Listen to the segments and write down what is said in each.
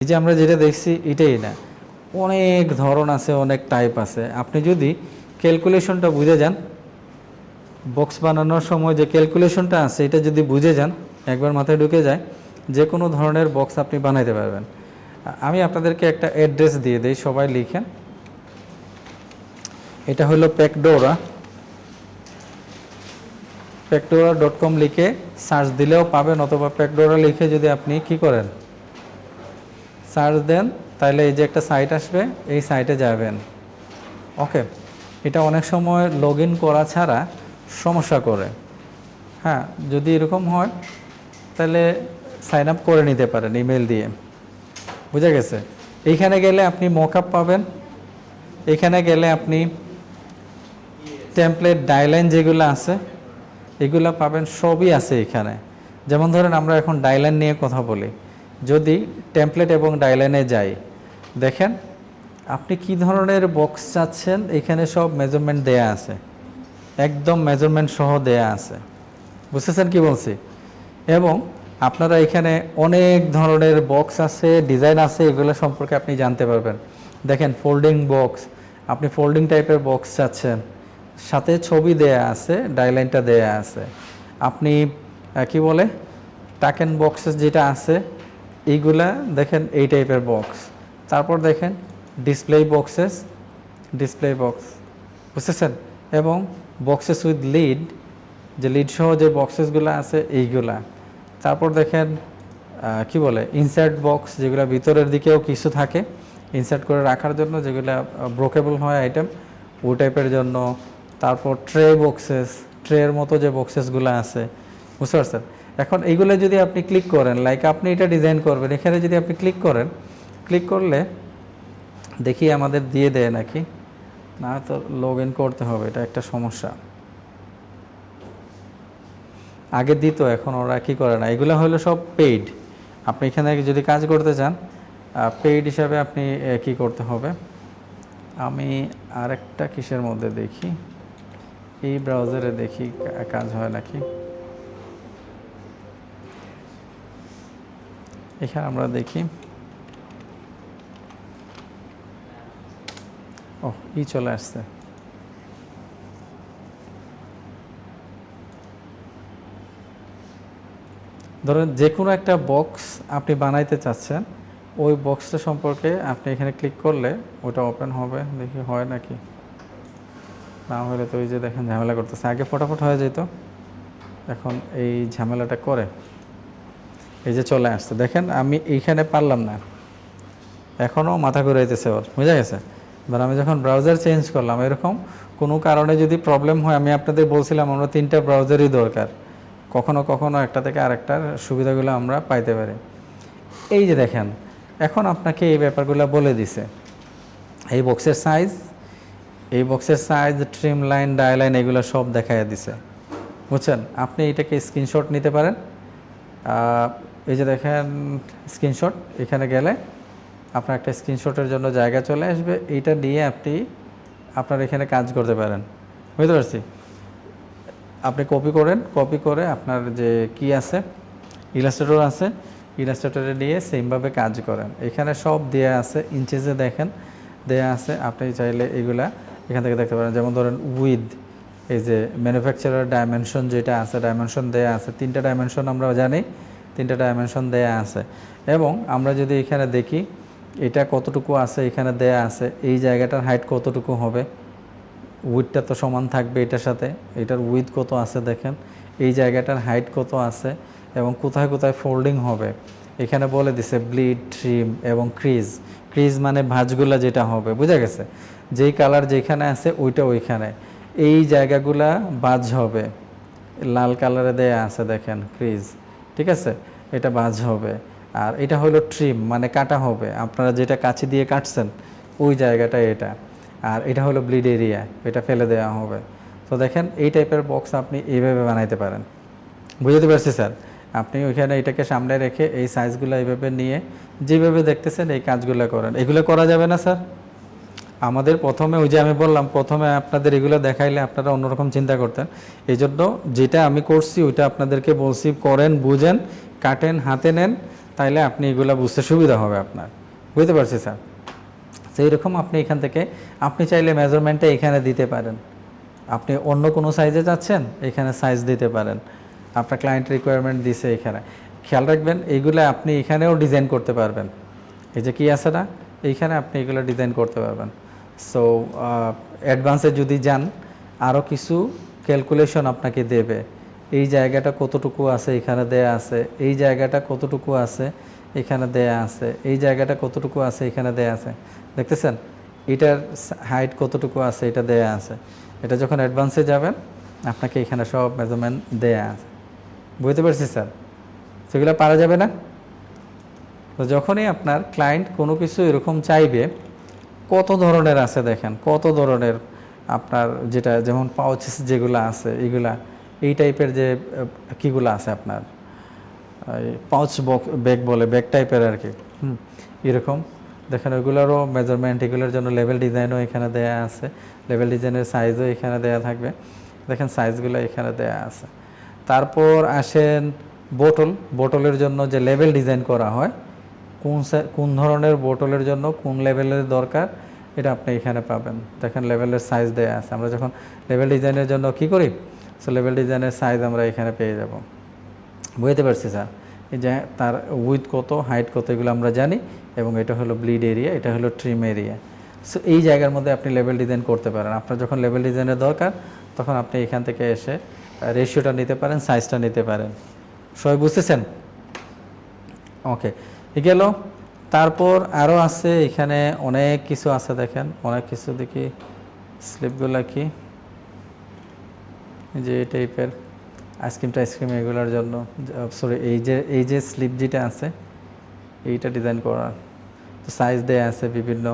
এই যে আমরা যেটা দেখছি এটাই না, অনেক ধরন আছে, অনেক টাইপ আছে। আপনি যদি ক্যালকুলেশনটা বুঝে যান, বক্স বানানোর সময় যে ক্যালকুলেশনটা আছে এটা যদি বুঝে যান, একবার মাথায় ঢুকে যায়, যে কোনো ধরনের বক্স আপনি বানাইতে পারবেন। আমি আপনাদেরকে একটা অ্যাড্রেস দিয়ে দিই, সবাই লিখেন। এটা হলো প্যাকডোরা.com লিখে সার্চ দিলেও পাবেন, অথবা প্যাকডোরা লিখে যদি আপনি কি করেন সার্চ দেন, তাহলে এই যে একটা সাইট আসবে, এই সাইটে যাবেন। ওকে, এটা অনেক সময় লগ ইন করা ছাড়া সমস্যা করে। হ্যাঁ, যদি এরকম হয় তাহলে সাইন আপ করে নিতে পারেন ইমেল দিয়ে। বুঝা গেছে? এইখানে গেলে আপনি মকআপ পাবেন, এখানে গেলে আপনি টেমপ্লেট ডাইলাইন যেগুলো আছে এগুলো পাবেন, সবই আছে এখানে। যেমন ধরেন আমরা এখন ডাইলাইন নিয়ে কথা বলি, যদি টেমপ্লেট এবং ডাইলাইনে যাই, দেখেন আপনি কি ধরনের বক্স চাচ্ছেন, এখানে সব মেজারমেন্ট দেয়া আছে, একদম মেজারমেন্ট সহ দেয়া আছে। বুঝতেছেন কি বলছি? এবং আপনারা এখানে অনেক ধরনের বক্স আছে, ডিজাইন আছে, এগুলো সম্পর্কে আপনি জানতে পারবেন। দেখেন ফোল্ডিং বক্স, আপনি ফোল্ডিং টাইপের বক্স চাচ্ছেন, সাথে ছবি দেয়া আছে, ডাইলাইনটা দেয়া আছে। আপনি কি বলে টাকেন বক্সেস যেটা আছে এইগুলা দেখেন, এই টাইপের বক্স। তারপর দেখেন ডিসপ্লে বক্স, বুঝতেছেন? এবং বক্সেস উইথ লিড, যে লিড সহ যে বক্সেসগুলো আছে এইগুলা। তারপর দেখেন কি বলে ইনসার্ট বক্স, যেগুলো ভিতরের দিকেও কিছু থাকে ইনসার্ট করে রাখার জন্য, যেগুলো ব্রোকেবল হয় আইটেম, ওই টাইপের জন্য। তারপর ট্রের মতো যে বক্সেসগুলো আছে, বুঝতে পারছেন? এখন এইগুলো যদি আপনি ক্লিক করেন, লাইক আপনি এটা ডিজাইন করবেন, এখানে যদি আপনি ক্লিক করলে দেখি আমাদের দিয়ে দেয় নাকি না, তো লগ ইন করতে হবে, এটা একটা সমস্যা। আগে দিত, এখন ওরা কি করে না। এগুলো হলো সব পেইড। আপনি এখানে যদি কাজ করতে চান, পেইড হিসাবে আপনি কি করতে হবে। আমি আরেকটা কিসের মধ্যে দেখি, এই ব্রাউজারে দেখি কাজ হয় নাকি। এখানে আমরা দেখি, ও চলে আসছে। ধরেন যে কোনো একটা বক্স আপনি বানাইতে চাচ্ছেন, ওই বক্সটা সম্পর্কে আপনি এখানে ক্লিক করলে ওটা ওপেন হবে। দেখি হয় নাকি, না হলে তো ওই যে দেখেন ঝামেলা করতেছে। আগে ফটাফট হয়ে যেত, এখন এই ঝামেলাটা করে। এই যে চলে আসছে, দেখেন আমি এইখানে পারলাম না, এখনও মাথা ঘুরাইতেছে ওর, বুঝা গেছে? এবার আমি যখন ব্রাউজার চেঞ্জ করলাম, এরকম কোনো কারণে যদি প্রবলেম হয়, আমি আপনাদের বলছিলাম আমরা 3টা ব্রাউজারই দরকার, কখনো কখনো একটা থেকে আরেকটার সুবিধাগুলো আমরা পাইতে পারি। এই যে দেখেন, এখন আপনাকে এই ব্যাপারগুলো বলে দিছে, এই বক্সের সাইজ, ট্রিম লাইন, ডায়ালাইন, এগুলো সব দেখাইয়া দিছে, বুঝছেন? আপনি এটাকে স্ক্রিনশট নিতে পারেন। এই যে দেখেন স্ক্রিনশট, এখানে গেলে আপনার একটা স্ক্রিনশটের জন্য জায়গা চলে আসবে, এইটা নিয়ে আপনি আপনার এখানে কাজ করতে পারেন। বুঝতে পারছি? আপনি কপি করে আপনার যে কি আছে, ইলাস্ট্রেটর আছে, ইলাস্ট্রেটরে নিয়ে সেমভাবে কাজ করেন। এখানে সব দেয়া আছে, ইঞ্চেসে দেখেন দেয়া আছে, আপনি চাইলে এগুলা এখান থেকে দেখতে পারেন। যেমন ধরেন উইথ, এই যে ম্যানুফ্যাকচারার ডাইমেনশন যেটা আছে, ডাইমেনশন দেয়া আছে, 3টা ডাইমেনশন আমরা জানি, 3টা ডাইমেনশন দেয়া আছে। এবং আমরা যদি এখানে দেখি এটা কতটুকু আছে, এখানে দেয়া আছে এই জায়গাটার হাইট কতটুকু হবে, উইথটা তো সমান থাকবে এটার সাথে, এটার উইথ কত আছে দেখেন, এই জায়গাটার হাইট কত আছে, এবং কোথায় কোথায় ফোল্ডিং হবে এখানে বলে দিছে। ব্লিড, ট্রিম এবং ক্রিজ মানে ভাঁজগুলা যেটা হবে, বুঝা গেছে? যেই কালার যেখানে আছে ওইটা ওইখানে, এই জায়গাগুলা ভাঁজ হবে, লাল কালারে দেয়া আছে দেখেন ক্রিজ, ঠিক আছে? এটা ভাঁজ হবে। আর এটা হলো ট্রিম, মানে কাটা হবে, আপনারা যেটা কাঁচি দিয়ে কাটছেন ওই জায়গাটা এটা। আর এটা হলো ব্লিড এরিয়া, এটা ফেলে দেওয়া হবে। তো দেখেন এই টাইপের বক্স আপনি এইভাবে বানাইতে পারেন। বুঝতে পারছি স্যার? আপনি ওইখানে এটাকে সামনে রেখে এই সাইজগুলো এইভাবে নিয়ে যেভাবে দেখতেছেন এই কাজগুলো করেন। এগুলো করা যাবে না স্যার? আমাদের প্রথমে ওই যে আমি বললাম, প্রথমে আপনাদের এগুলো দেখাইলে আপনারা অন্যরকম চিন্তা করতেন। এই জন্য যেটা আমি করছি ওইটা আপনাদেরকে বলছি, করেন, বুঝেন, কাটেন, হাতে নেন, তাইলে আপনি এগুলো বুঝতে সুবিধা হবে আপনার। বুঝতে পারছি স্যার। সেই রকম আপনি এখান থেকে আপনি চাইলে মেজারমেন্টটা এখানে দিতে পারেন। আপনি অন্য কোনো সাইজে যাচ্ছেন, এখানে সাইজ দিতে পারেন। আপনার ক্লায়েন্ট রিকোয়ারমেন্ট দিছে এখানে। খেয়াল রাখবেন এইগুলো আপনি এখানেও ডিজাইন করতে পারবেন। এই যে কি আছে না, এইখানে আপনি এগুলো ডিজাইন করতে পারবেন। সো অ্যাডভান্সে যদি যান, আরও কিছু ক্যালকুলেশন আপনাকে দেবে। এই জায়গাটা কতটুকু আছে এখানে দেয়া আছে, এই জায়গাটা কতটুকু আছে এখানে দেয়া আছে, এই জায়গাটা কতটুকু আছে এখানে দেয়া আছে। দেখতেছেন এটার হাইট কতটুকু আছে এটা দেয়া আছে। এটা যখন অ্যাডভান্সে যাবেন আপনাকে এখানে সব মেজারমেন্ট দেয়া আছে। বুঝতে পারছি স্যার? সেগুলো পারা যাবে না? তো যখনই আপনার ক্লায়েন্ট কোনো কিছু এরকম চাইবে, কত ধরনের আছে দেখেন, কত ধরনের আপনার যেটা যেমন পাউচেস যেগুলো আছে এগুলা, এই টাইপের যে কীগুলো আছে আপনার পাউচ ব্যাগ বলে, ব্যাগ টাইপের আর কি, এরকম দেখেন ওইগুলোরও মেজারমেন্ট, এগুলোর জন্য লেভেল ডিজাইনও এখানে দেয়া আছে, লেভেল ডিজাইনের সাইজও এখানে দেয়া থাকবে। দেখেন সাইজগুলো এখানে দেয়া আছে। তারপর আসেন বোতলের জন্য যে লেভেল ডিজাইন করা হয়, কোন ধরনের বোতলের জন্য কোন লেভেলের দরকার এটা আপনি এখানে পাবেন। দেখেন লেভেলের সাইজ দেয়া আছে। আমরা যখন লেভেল ডিজাইনের জন্য কি করি, সো লেভেল ডিজাইনের সাইজ আমরা এখানে পেয়ে যাব। বুঝতে পারছি স্যার? এই যে তার উইথ কত, হাইট কত, এগুলো আমরা জানি। এবং এটা হলো ব্লিড এরিয়া, এটা হলো ট্রিম এরিয়া। সো এই জায়গার মধ্যে আপনি লেভেল ডিজাইন করতে পারেন। আপনার যখন লেভেল ডিজাইনের দরকার তখন আপনি এখান থেকে এসে রেশিওটা নিতে পারেন, সাইজটা নিতে পারেন। সবাই বুঝতেছেন? ওকে, গেল। তারপর আরও আছে এখানে অনেক কিছু আছে, দেখেন অনেক কিছু। দেখি স্লিপগুলো কি, যে এই টাইপের আইসক্রিম এগুলোর জন্য, সরি এই যে স্লিপ যেটা আছে এইটা ডিজাইন করার তো সাইজ দেয়া আছে। বিভিন্ন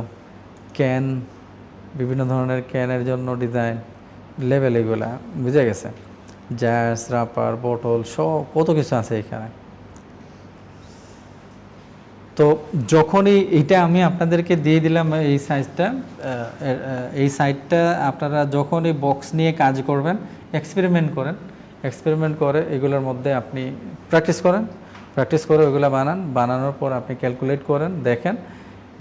ক্যান, বিভিন্ন ধরনের ক্যানের জন্য ডিজাইন, লেভেল, এগুলা বুঝে গেছে। জার্স, রাপার, বোতল, সব কত কিছু আছে এখানে। তো যখনই এটা আমি আপনাদেরকে দিয়ে দিলাম এই সাইডটা আপনারা যখনই বক্স নিয়ে কাজ করবেন, এক্সপেরিমেন্ট করে এগুলোর মধ্যে আপনি প্র্যাকটিস করে ওইগুলো বানানোর পর আপনি ক্যালকুলেট করেন, দেখেন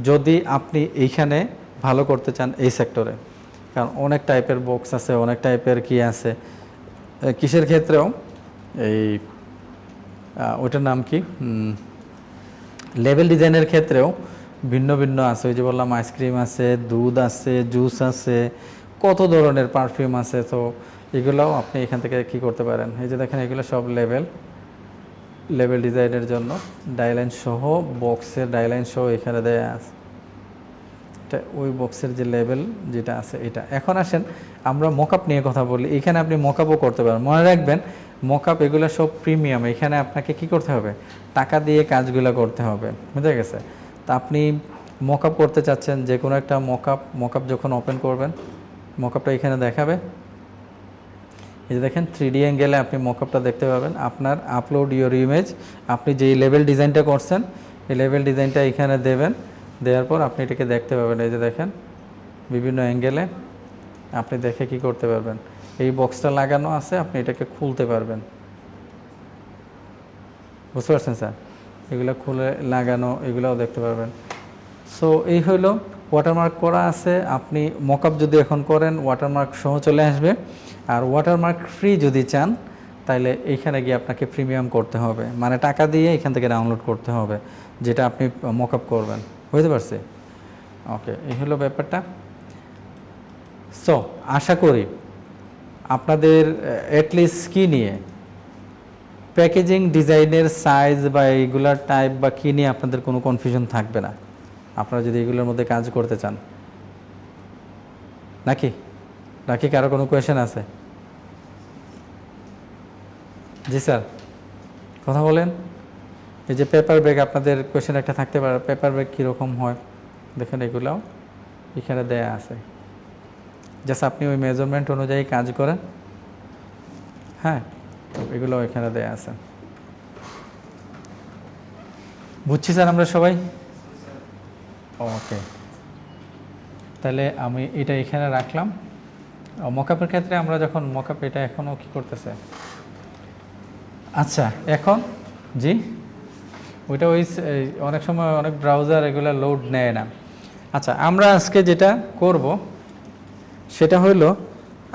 যদি আপনি এইখানে ভালো করতে চান এই সেক্টরে। কারণ অনেক টাইপের বক্স আছে, অনেক টাইপের কি আছে, কিসের ক্ষেত্রেও এই ওইটার নাম কি, লেভেল ডিজাইনের ক্ষেত্রেও ভিন্ন ভিন্ন আছে। ওই যে বললাম আইসক্রিম আছে, দুধ আছে, জুস আছে, কত ধরনের পারফিউম আছে। তো এগুলোও আপনি এখান থেকে কি করতে পারেন। এই যে দেখেন এগুলো সব লেভেল ডিজাইনের জন্য ডাইলাইন সহ, বক্সের ডাইলাইন সহ এখানে দেয়া আছে। এটা ওই বক্সের যে লেভেল যেটা আছে এটা। এখন আসেন আমরা মকআপ নিয়ে কথা বলি। এখানে আপনি মকআপও করতে পারেন। মনে রাখবেন মকআপ এগুলো সব প্রিমিয়াম। এখানে আপনাকে কি করতে হবে, টাকা দিয়ে কাজগুলো করতে হবে। বুঝে গেছে? তা আপনি মকআপ করতে চাচ্ছেন, যে কোনো একটা মকআপ যখন ওপেন করবেন, মকআপটা এখানে দেখাবে। এই যে দেখেন 3D অ্যাঙ্গেলে আপনি মকআপটা দেখতে পাবেন। আপনার আপলোড ইওর ইমেজ, আপনি যেই লেভেল ডিজাইনটা করছেন এই লেভেল ডিজাইনটা এখানে দেবেন। দেওয়ার পর আপনি এটাকে দেখতে পাবেন। এই যে দেখেন বিভিন্ন অ্যাঙ্গেলে আপনি দেখে কি করতে পারবেন। এই বক্সটা লাগানো আছে, আপনি এটাকে খুলতে পারবেন। বুঝতে পারছেন স্যার? এগুলো খুলে লাগানো, এগুলোও দেখতে পারবেন। সো এই হলো ওয়াটারমার্ক করা আছে। আপনি মকআপ যদি এখন করেন ওয়াটারমার্ক সহ চলে আসবে। আর ওয়াটারমার্ক ফ্রি যদি চান তাহলে এইখানে গিয়ে আপনাকে প্রিমিয়াম করতে হবে, মানে টাকা দিয়ে এখান থেকে ডাউনলোড করতে হবে যেটা আপনি মকআপ করবেন। বুঝতে পারছি? ওকে, এই হলো ব্যাপারটা। সো আশা করি আপনাদের অ্যাটলিস্ট কি নিয়ে, প্যাকেজিং ডিজাইনের সাইজ বা এইগুলার টাইপ বা কী নিয়ে আপনাদের কোনো কনফিউশন থাকবে না, আপনারা যদি এগুলোর মধ্যে কাজ করতে চান। নাকি কারো কোনো কোয়েশ্চেন আছে? জি স্যার, কথা বলেন। এই যে পেপার ব্যাগ, আপনাদের কোয়েশ্চেন একটা থাকতে পারে, পেপার ব্যাগ কীরকম হয় দেখেন, এগুলোও এখানে দেয়া আছে। জাস্ট আপনি ওই মেজারমেন্ট অনুযায়ী কাজ করেন। হ্যাঁ, এগুলো এখানে দেয়া আছে। বুঝছি স্যার আমরা সবাই? ওকে, তাহলে আমি এটা এখানে রাখলাম। মকআপের ক্ষেত্রে আমরা যখন মকআপ, এটা এখনও কি করতেছে। আচ্ছা, এখন জি ওইটা অনেক সময় অনেক ব্রাউজার এগুলো লোড নেয় না। আচ্ছা, আমরা আজকে যেটা করব সেটা হলো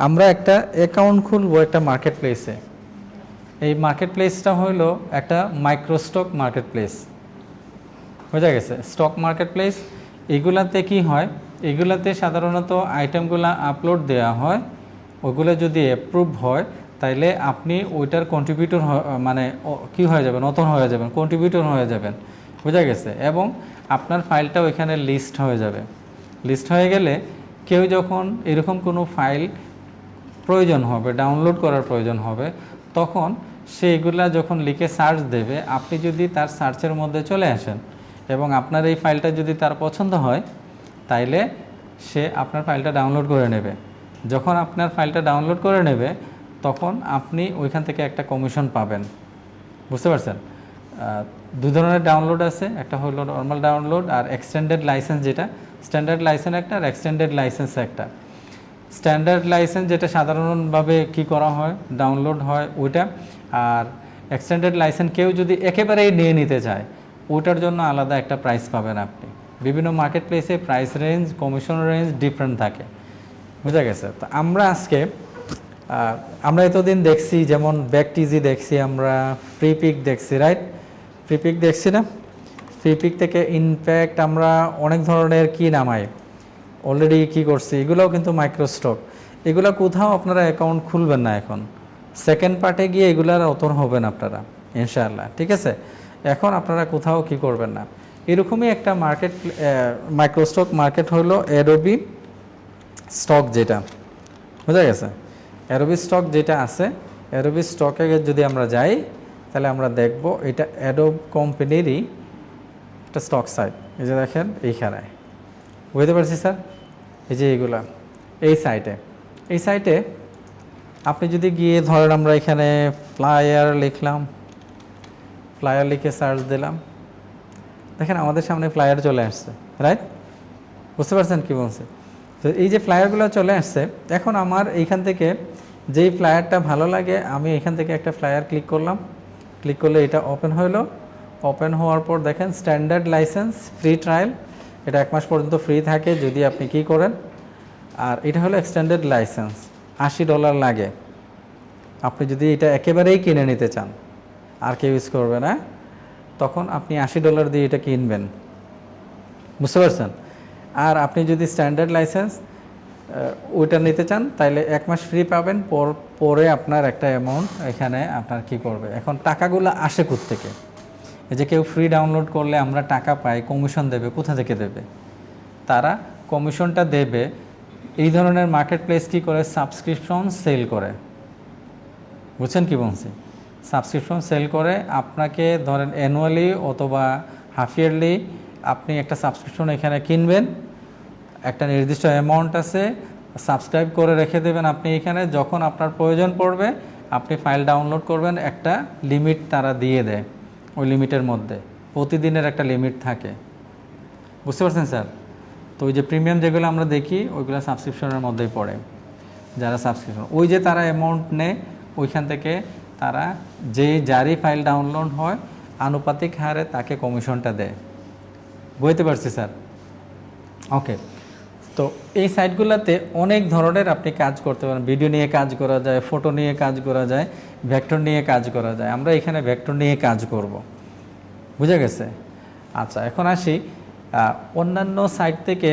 আমরা একটা অ্যাকাউন্ট খুলবো একটা মার্কেট প্লেসে। এই মার্কেট প্লেসটা হলো একটা মাইক্রোস্টক মার্কেট প্লেস, বোঝা গেছে? স্টক মার্কেট প্লেস এগুলাতে কি হয়, এগুলাতে সাধারণত আইটেমগুলো আপলোড দেওয়া হয়, ওইগুলো যদি অ্যাপ্রুভ হয় তাইলে আপনি ওইটার কন্ট্রিবিউটর মানে কি হয়ে যাবেন, নতুন হয়ে যাবেন, কন্ট্রিবিউটর হয়ে যাবেন, বোঝা গেছে? এবং আপনার ফাইলটা ওইখানে লিস্ট হয়ে যাবে। লিস্ট হয়ে গেলে কেউ যখন এরকম কোনো ফাইল প্রয়োজন হবে, ডাউনলোড করার প্রয়োজন হবে, তখন সেইগুলা যখন লিখে সার্চ দেবে, আপনি যদি তার সার্চের মধ্যে চলে আসেন এবং আপনার এই ফাইলটা যদি তার পছন্দ হয় তাইলে সে আপনার ফাইলটা ডাউনলোড করে নেবে। যখন আপনার ফাইলটা ডাউনলোড করে নেবে তখন আপনি ওইখান থেকে একটা কমিশন পাবেন, বুঝতে পারছেন? দুই ধরনের ডাউনলোড আছে, একটা হলো নর্মাল ডাউনলোড আর এক্সটেন্ডেড লাইসেন্স, যেটা স্ট্যান্ডার্ড লাইসেন্স একটা আর এক্সটেন্ডেড লাইসেন্স একটা। স্ট্যান্ডার্ড লাইসেন্স যেটা সাধারণভাবে কি করা হয়, ডাউনলোড হয় ওইটা, আর এক্সটেন্ডেড লাইসেন্স কেউ যদি একেবারেই নিয়ে নিতে চায় ওইটার জন্য আলাদা একটা প্রাইস পাবেন আপনি। বিভিন্ন মার্কেট প্লেসে price range, commission range different থাকে, বুঝা গেছে? তো আমরা আজকে আমরা এতদিন দেখছি যেমন ব্যাকটিজি দেখছি, আমরা ফ্রি পিক দেখছি, রাইট? ফ্রি পিক দেখছি না? ফ্রি পিক থেকে ইনফ্যাক্ট আমরা অনেক ধরনের কি নামাই অলরেডি কি করছি, এগুলোও কিন্তু মাইক্রোস্টক। এগুলো কোথাও আপনারা অ্যাকাউন্ট খুলবেন না এখন, সেকেন্ড পার্টে গিয়ে এগুলার অতর হবেন আপনারা ইনশাআল্লাহ, ঠিক আছে? এখন আপনারা কোথাও কি করবেন না। এরকমই একটা মার্কেট, মাইক্রোস্টক মার্কেট হলো অ্যাডোবি স্টক, যেটা বোঝা গেছে? অ্যাডোবি স্টক যেটা আছে, অ্যাডোবি স্টকে যদি আমরা যাই তাহলে আমরা দেখব এটা অ্যাডোব কোম্পানিরই একটা স্টক সাইট। এই যে দেখেন এইখানে, বুঝতে পারছি স্যার? এই যে এইগুলা এই সাইটে আপনি যদি গিয়ে ধরেন আমরা এখানে ফ্লায়ার লিখলাম, ফ্লায়ার লিখে সার্চ দিলাম, দেখেন আমাদের সামনে ফ্লায়ার চলে আসছে, রাইট? বুঝতে পারছেন কি বলছে? তো এই যে ফ্লায়ারগুলো চলে আসছে, এখন আমার এইখান থেকে যেই ফ্লায়ারটা ভালো লাগে আমি এখান থেকে একটা ফ্লায়ার ক্লিক করলাম, ক্লিক করলে এটা ওপেন হলো। ওপেন হওয়ার পর দেখেন স্ট্যান্ডার্ড লাইসেন্স ফ্রি ট্রায়াল, এটা 1 মাস পর্যন্ত ফ্রি থাকে যদি আপনি কি করেন। আর এটা হলো এক্সটেন্ডেড লাইসেন্স, $80 লাগে আপনি যদি এটা একেবারেই কিনে নিতে চান, আর কেউ ইউজ করবে না, তখন আপনি $80 দিয়ে এটা কিনবেন, বুঝতে পারছেন? আর আপনি যদি স্ট্যান্ডার্ড লাইসেন্স ওইটা নিতে চান তাহলে 1 মাস ফ্রি পাবেন, পরে আপনার একটা অ্যামাউন্ট এখানে আপনার কি করবে। এখন টাকাগুলো আসে কোত্থেকে? এই যে কেউ ফ্রি ডাউনলোড করলে আমরা টাকা পাই, কমিশন দেবে, কোথা থেকে দেবে? তারা কমিশনটা দেবে এই ধরনের মার্কেট প্লেস কী করে, সাবস্ক্রিপশন সেল করে, বুঝছেন কি বলছি? সাবস্ক্রিপশন সেল করে আপনাকে ধরেন অ্যানুয়ালি অথবা হাফ ইয়ারলি আপনি একটা সাবস্ক্রিপশন এখানে কিনবেন, একটা নির্দিষ্ট অ্যামাউন্ট আছে, সাবস্ক্রাইব করে রেখে দেবেন আপনি এখানে, যখন আপনার প্রয়োজন পড়বে আপনি ফাইল ডাউনলোড করবেন, একটা লিমিট তারা দিয়ে দেয়, ওই লিমিটের মধ্যে প্রতিদিনের একটা লিমিট থাকে, বুঝতে পারছেন স্যার? তো ওই যে প্রিমিয়াম যেগুলো আমরা দেখি ওইগুলো সাবস্ক্রিপশনের মধ্যেই পড়ে। যারা সাবস্ক্রিপশন ওই যে তারা অ্যামাউন্ট নেয় ওইখান থেকে, তারা যারই ফাইল ডাউনলোড হয় আনুপাতিক হারে তাকে কমিশনটা দেয়, বুঝতে পারছি স্যার? ওকে, তো এই সাইটগুলোতে অনেক ধরনের আপনি কাজ করতে পারেন, ভিডিও নিয়ে কাজ করা যায়, ফটো নিয়ে কাজ করা যায়, ভেক্টর নিয়ে কাজ করা যায়। আমরা এখানে ভেক্টর নিয়ে কাজ করব, বুঝা গেছে? আচ্ছা, এখন আসি অন্যান্য সাইট থেকে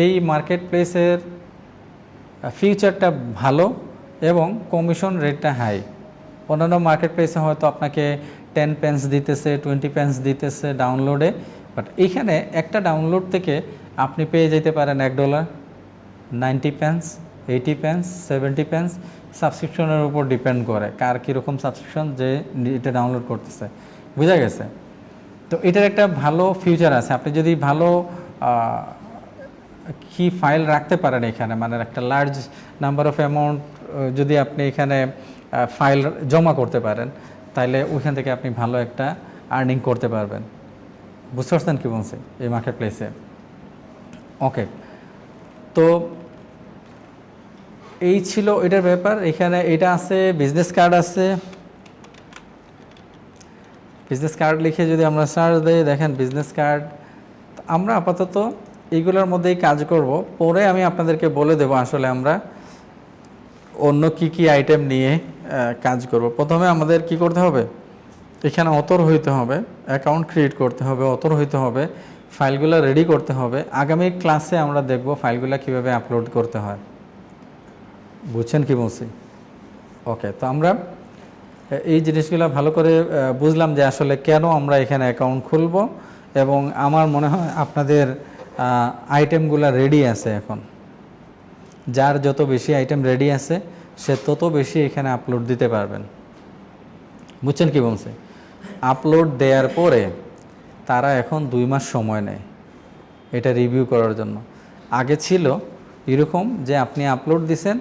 এই মার্কেট প্লেসের ফিউচারটা ভালো এবং কমিশন রেটটা হাই। অন্যান্য মার্কেট প্লেসে হয়তো আপনাকে 10 পেন্স দিতেছে, 20 পেন্স দিতেছে ডাউনলোডে, বাট এইখানে একটা ডাউনলোড থেকে আপনি পেয়ে যেতে পারেন $1, 90 পেন্স, 80 পেন্স, 70 পেন্স, সাবস্ক্রিপশনের উপর ডিপেন্ড করে কার কীরকম সাবস্ক্রিপশন যে এটা ডাউনলোড করতেছে, বুঝা গেছে? তো এটার একটা ভালো ফিউচার আছে, আপনি যদি ভালো কি ফাইল রাখতে পারেন এখানে, মানে একটা লার্জ নাম্বার অফ অ্যামাউন্ট যদি আপনি এখানে ফাইল জমা করতে পারেন তাহলে ওইখান থেকে আপনি ভালো একটা আর্নিং করতে পারবেন, বুঝতে পারছেন কি বলছি এই মার্কেট প্লেসে? ওকে, তো এই ছিল এটার ব্যাপার। এখানে এটা আছে, বিজনেস কার্ড আছে, বিজনেস কার্ড লিখে যদি আমরা সার্চ দিই, দেখেন বিজনেস কার্ড। আমরা আপাতত এইগুলোর মধ্যেই কাজ করব, পরে আমি আপনাদেরকে বলে দেব আসলে আমরা অন্য কি কি আইটেম নিয়ে কাজ করব। প্রথমে আমাদের কি করতে হবে, এখানে অথর হইতে হবে, অ্যাকাউন্ট ক্রিয়েট করতে হবে, অথর হইতে হবে, ফাইলগুলো রেডি করতে হবে। আগামী ক্লাসে আমরা দেখব ফাইলগুলো কিভাবে আপলোড করতে হয়। বুঝছেন কি বলছি? ওকে, তো আমরা এই জিনিসগুলো ভালো করে বুঝলাম যে আসলে কেন আমরা এখানে অ্যাকাউন্ট খুলব, এবং আমার মনে হয় আপনাদের আইটেমগুলো রেডি আছে এখন। যার যত বেশি আইটেম রেডি আছে সে তত বেশি এখানে আপলোড দিতে পারবেন। বুঝছেন কি বলছে? আপলোড দেওয়ার পরে তারা এখন 2 মাস সময় নেয় এটা রিভিউ করার জন্য। আগে ছিল এরকম যে আপনি আপলোড দিছেন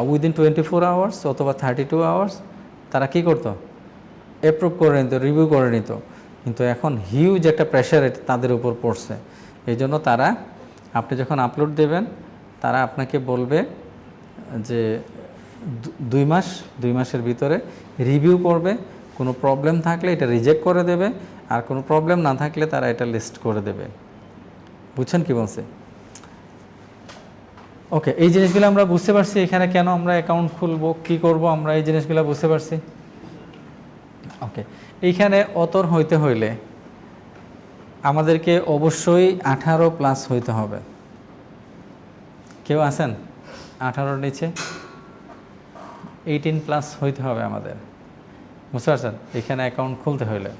উইদিন 24 আওয়ার্স অথবা 32 আওয়ার্স তারা কি করতো, অ্যাপ্রুভ করে নিত, রিভিউ করে নিত। কিন্তু এখন হিউজ একটা প্রেশার তাদের উপর পড়ছে। এই জন্য তারা, আপনি যখন আপলোড দেবেন তারা আপনাকে বলবে যে 2 মাসের ভিতরে রিভিউ করবে, কোনো প্রবলেম থাকলে এটা রিজেক্ট করে দেবে, আর কোনো প্রবলেম না থাকলে তারা এটা লিস্ট করে দেবে। বুঝছেন কি বলছে? ওকে, এই জিনিসগুলো আমরা বুঝতে পারছি। এখানে কেন আমরা অ্যাকাউন্ট খুলব, কি করব, আমরা এই জিনিসগুলো বুঝতে পারছি। ওকে, এইখানে অতর হইতে হইলে আমাদেরকে অবশ্যই 18+ হইতে হবে। কেউ আছেন 18-র নিচে? 18+ হইতে হবে আমাদের। বুঝতে পারছেন? এখানে অ্যাকাউন্ট খুলতে হইলে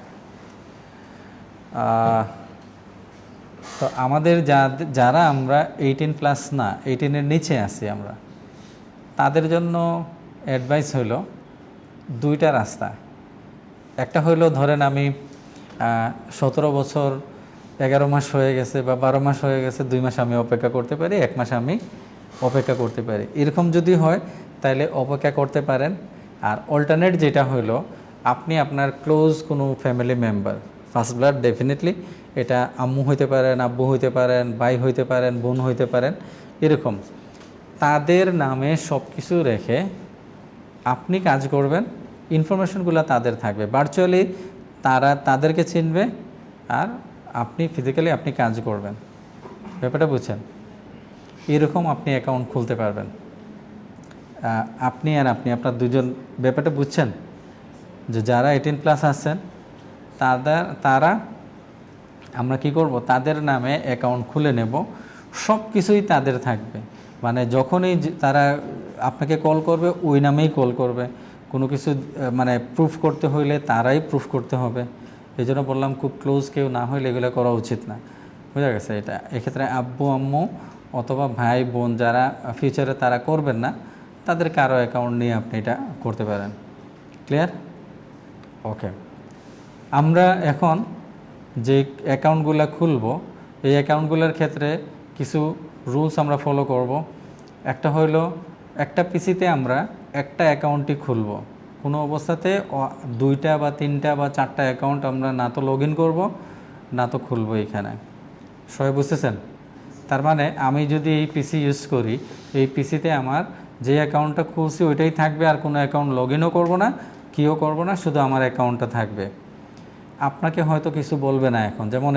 তো আমাদের যারা আমরা 18+ না, 18-এর নিচে আছি আমরা, তাদের জন্য অ্যাডভাইস হইল 2টা রাস্তা। একটা হইলো, ধরেন আমি 17 বছর 11 মাস হয়ে গেছে বা 12 মাস হয়ে গেছে, 2 মাস আমি অপেক্ষা করতে পারি, 1 মাস আমি অপেক্ষা করতে পারি। এরকম যদি হয় তাহলে অপেক্ষা করতে পারেন। আর অল্টারনেট যেটা হইলো, আপনি আপনার ক্লোজ কোনো family member, first blood definitely, এটা আম্মু হইতে পারেন, আব্বু হইতে পারেন, ভাই হইতে পারেন, বোন হইতে পারেন, এরকম তাদের নামে সব কিছু রেখে আপনি কাজ করবেন। ইনফরমেশনগুলো তাদের থাকবে, ভার্চুয়ালি তারা তাদেরকে চিনবে, আর আপনি ফিজিক্যালি আপনি কাজ করবেন। ব্যাপারটা বুঝছেন? এরকম আপনি অ্যাকাউন্ট খুলতে পারবেন। আপনি আর আপনি, আপনার দুজন। ব্যাপারটা বুঝছেন? যে যারা 18+ আছেন তারা আমরা কি করব, তাদের নামে অ্যাকাউন্ট খুলে নেব, সব কিছুই তাদের থাকবে। মানে যখনই তারা আপনাকে কল করবে ওই নামেই কল করবে। কোনো কিছু মানে প্রুফ করতে হইলে তারাই প্রুফ করতে হবে। এই জন্য বললাম খুব ক্লোজ কেউ না হইলে এগুলো করা উচিত না। বোঝা গেছে? এটা এক্ষেত্রে আব্বু আম্মু অথবা ভাই বোন যারা ফিউচারে তারা করবেন না, তাদের কারো অ্যাকাউন্ট নিয়ে আপনি এটা করতে পারেন। ক্লিয়ার? ওকে, আমরা এখন যে অ্যাকাউন্টগুলো খুলব, এই অ্যাকাউন্টগুলোর ক্ষেত্রে কিছু রুলস আমরা ফলো করব। একটা হইলো, একটা পিসিতে আমরা একটা অ্যাকাউন্টই খুলব। কোনো অবস্থাতে 2টা বা 3টা বা 4টা অ্যাকাউন্ট আমরা না তো লগ ইন করবো না তো খুলবো এখানে। সবাই বুঝতেছেন? তার মানে আমি যদি এই পিসি ইউজ করি, এই পিসিতে আমার যে অ্যাকাউন্টটা খুলছি ওইটাই থাকবে, আর কোনো অ্যাকাউন্ট লগ ইনও করবো না, কিও করবো না, শুধু আমার অ্যাকাউন্টটা থাকবে। আপনাকে হয়তো কিছু বলবে না এখন। যেমন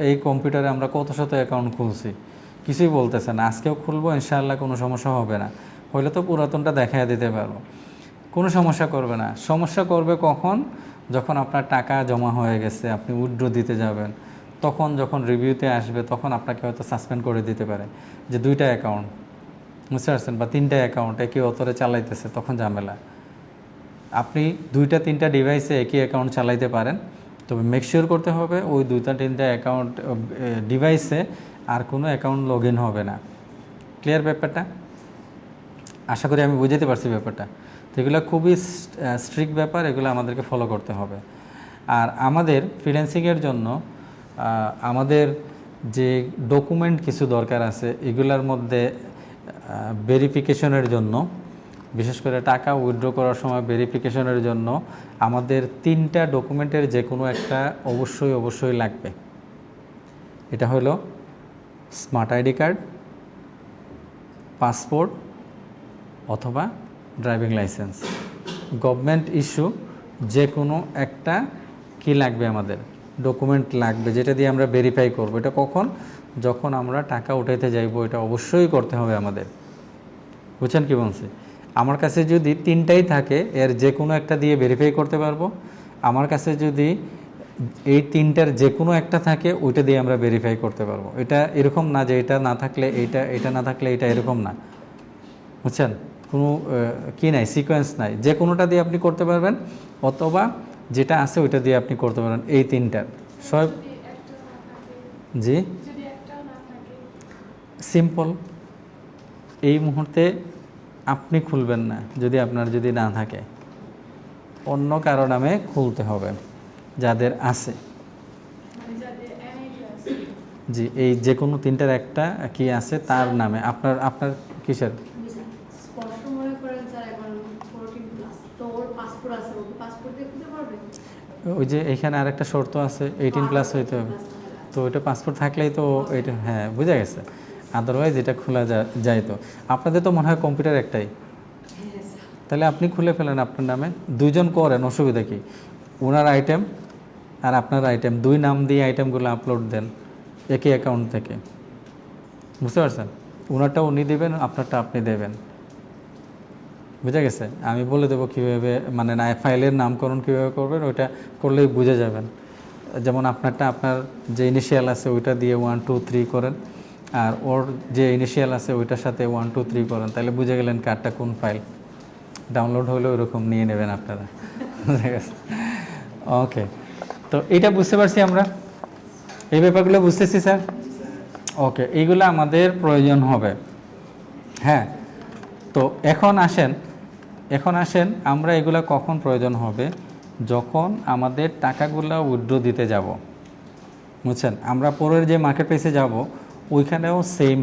এই কম্পিউটারে আমরা কত শত অ্যাকাউন্ট খুলছি, কিছুই বলতেছে না। আজকেও খুলবো, ইনশাআল্লাহ কোনো সমস্যা হবে না। হইলে তো পুরাতনটা দেখাইয়া দিতে পারবো, কোনো সমস্যা করবে না। সমস্যা করবে কখন? যখন আপনার টাকা জমা হয়ে গেছে, আপনি উইথড্র দিতে যাবেন, তখন যখন রিভিউতে আসবে তখন আপনাকে হয়তো সাসপেন্ড করে দিতে পারে যে 2টা অ্যাকাউন্ট, বুঝতে পারছেন, বা 3টা অ্যাকাউন্ট একই অতরে চালাইতেছে, তখন ঝামেলা। আপনি 2টা 3টা ডিভাইসে একই অ্যাকাউন্ট চালাইতে পারেন, তবে মেকশিওর করতে হবে ওই 2টা 3টা অ্যাকাউন্ট ডিভাইসে আর কোনো অ্যাকাউন্ট লগ ইন হবে না। ক্লিয়ার ব্যাপারটা? আশা করি আমি বুঝাতে পারছি ব্যাপারটা। তো এগুলো খুবই স্ট্রিক্ট ব্যাপার, এগুলো আমাদেরকে ফলো করতে হবে। আর আমাদের ফ্রিল্যান্সিংয়ের জন্য আমাদের যে ডকুমেন্ট কিছু দরকার আছে, এগুলোর মধ্যে ভেরিফিকেশনের জন্য, বিশেষ করে টাকা উইথড্র করার সময় ভেরিফিকেশনের জন্য আমাদের 3টা ডকুমেন্টের যে কোনো একটা অবশ্যই লাগবে। এটা হলো স্মার্ট আইডি কার্ড, পাসপোর্ট অথবা ড্রাইভিং লাইসেন্স। গভর্নমেন্ট ইস্যু যে কোনো একটা কি লাগবে আমাদের ডকুমেন্ট লাগবে, যেটা দিয়ে আমরা ভেরিফাই করব। এটা কখন? যখন আমরা টাকা উঠাইতে যাইব, এটা অবশ্যই করতে হবে আমাদের। বুঝছেন কি বলছি? আমার কাছে যদি তিনটাই থাকে, এর যে কোনো একটা দিয়ে ভেরিফাই করতে পারবো। আমার কাছে যদি এই তিনটার যে কোনো একটা থাকে, ওইটা দিয়ে আমরা ভেরিফাই করতে পারবো। এটা এরকম না যে এটা না থাকলে এইটা, এটা না থাকলে এটা, এরকম না। বুঝছেন? কোনো কি নাই, সিকোয়েন্স নাই। যে কোনোটা দিয়ে আপনি করতে পারবেন, অথবা যেটা আছে ওইটা দিয়ে আপনি করতে পারবেন। এই তিনটার সব। জি, সিম্পল। এই মুহূর্তে আপনি খুলবেন না যদি আপনার যদি না থাকে, অন্য কারো নামে খুলতে হবে যাদের আছে। জি, এই যে কোনো তিনটার একটা কি আছে তার নামে। আপনার আপনার কিসের? ওই যে এখানে আরেকটা শর্ত আছে, 18+ হইতে হবে। তো ওইটা পাসপোর্ট থাকলেই তো এটা, হ্যাঁ বোঝা গেছে। আদারওয়াইজ এটা খোলা যায়। তো আপনাদের তো মনে হয় কম্পিউটার একটাই, তাহলে আপনি খুলে ফেলেন আপনার নামে। দুইজন করেন, অসুবিধা কি? ওনার আইটেম আর আপনার আইটেম, দুই নাম দিয়ে আইটেমগুলো আপলোড দেন একই অ্যাকাউন্ট থেকে। বুঝতে পারছেন? ওনারটা উনি দেবেন, আপনারটা আপনি দেবেন। বুঝা গেছে? আমি বলে দেবো কীভাবে, মানে না ফাইলের নামকরণ কীভাবে করবেন, ওইটা করলেই বুঝে যাবেন। যেমন আপনারটা, আপনার যে ইনিশিয়াল আছে ওইটা দিয়ে 1 2 3 করেন, আর ওর যে ইনিশিয়াল আছে ওইটার সাথে 1 2 3 করেন, তাহলে বুঝে গেলেন কার্ডটা কোন ফাইল। ডাউনলোড হলে ওইরকম নিয়ে নেবেন আপনারা। বুঝে গেছে? ওকে, তো এইটা বুঝতে পারছি আমরা, এই ব্যাপারগুলো বুঝতেছি স্যার। ওকে, এইগুলো আমাদের প্রয়োজন হবে। হ্যাঁ, তো এখন আসেন আমরা এগুলো কখন প্রয়োজন হবে? যখন আমাদের টাকাগুলো উইথড্র দিতে যাব। বুঝছেন? আমরা পরের যে মার্কেট প্লেসে যাব, ওইখানেও সেম,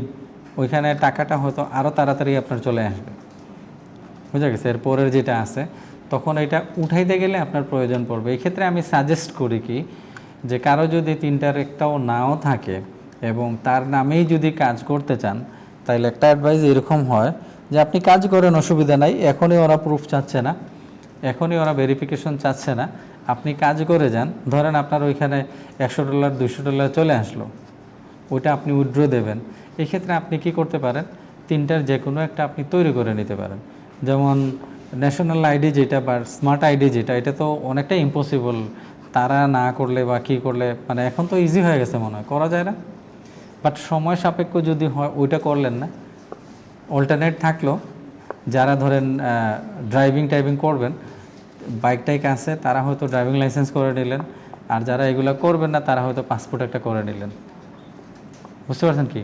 ওইখানে টাকাটা হয়তো আরও তাড়াতাড়ি আপনার চলে আসবে। বুঝা গেছে? এর পরের যেটা আছে, তখন এটা উঠাইতে গেলে আপনার প্রয়োজন পড়বে। এই ক্ষেত্রে আমি সাজেস্ট করি কি, যে কারো যদি তিনটার একটাও নাও থাকে এবং তার নামেই যদি কাজ করতে চান, তাহলে একটা অ্যাডভাইস এরকম হয় যে আপনি কাজ করেন, অসুবিধা নাই। এখনই ওরা প্রুফ চাচ্ছে না, এখনই ওরা ভেরিফিকেশন চাচ্ছে না, আপনি কাজ করে যান। ধরেন আপনার ওইখানে $100 $200 চলে আসলো, ওইটা আপনি উইথড্র দেবেন। এই ক্ষেত্রে আপনি কি করতে পারেন? তিনটার যে কোনো একটা আপনি তৈরি করে নিতে পারেন। যেমন ন্যাশনাল আইডি যেটা বা স্মার্ট আইডি যেটা, এটা তো অনেকটা ইম্পসিবল। তারা না করলে বা কী করলে, মানে এখন তো ইজি হয়ে গেছে মনে হয়, করা যায় না। বাট সময় সাপেক্ষ যদি হয়, ওইটা করলেন না। অল্টারনেট থাকলো, যারা ধরেন ড্রাইভিং করবেন, বাইক টাইক আছে, তারা হয়তো ড্রাইভিং লাইসেন্স করে নিলেন। আর যারা এগুলো করবেন না, তারা হয়তো পাসপোর্ট একটা করে নিলেন। বুঝতে পারছেন কি?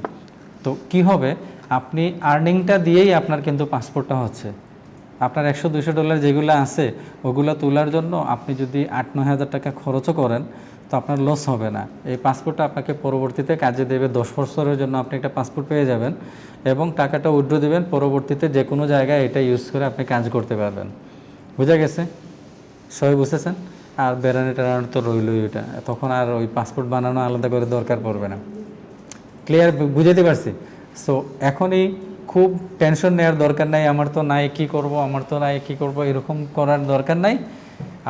তো কি হবে, আপনি আর্নিংটা দিয়েই আপনার কিন্তু পাসপোর্টটা হচ্ছে। আপনার $100-200 যেগুলো আছে, ওগুলো তোলার জন্য আপনি যদি 8-9 হাজার টাকা খরচও করেন, তো আপনার লস হবে না। এই পাসপোর্টটা আপনাকে পরবর্তীতে কাজে দেবে। 10 বছরের জন্য আপনি একটা পাসপোর্ট পেয়ে যাবেন এবং টাকাটা উইথড্র দেবেন। পরবর্তীতে যে কোনো জায়গায় এটা ইউজ করে আপনি কাজ করতে পারবেন। বুঝা গেছে? সবাই বুঝতেছেন? আর বেড়ানো টেড়ানো তো রইলই, ওইটা তখন আর ওই পাসপোর্ট বানানো আলাদা করে দরকার পড়বে না। ক্লিয়ার? বুঝাতে পারছি? সো এখনই খুব টেনশন নেওয়ার দরকার নাই, আমার তো নাই কি করব, আমার তো নাই কি করব, এরকম করার দরকার নাই।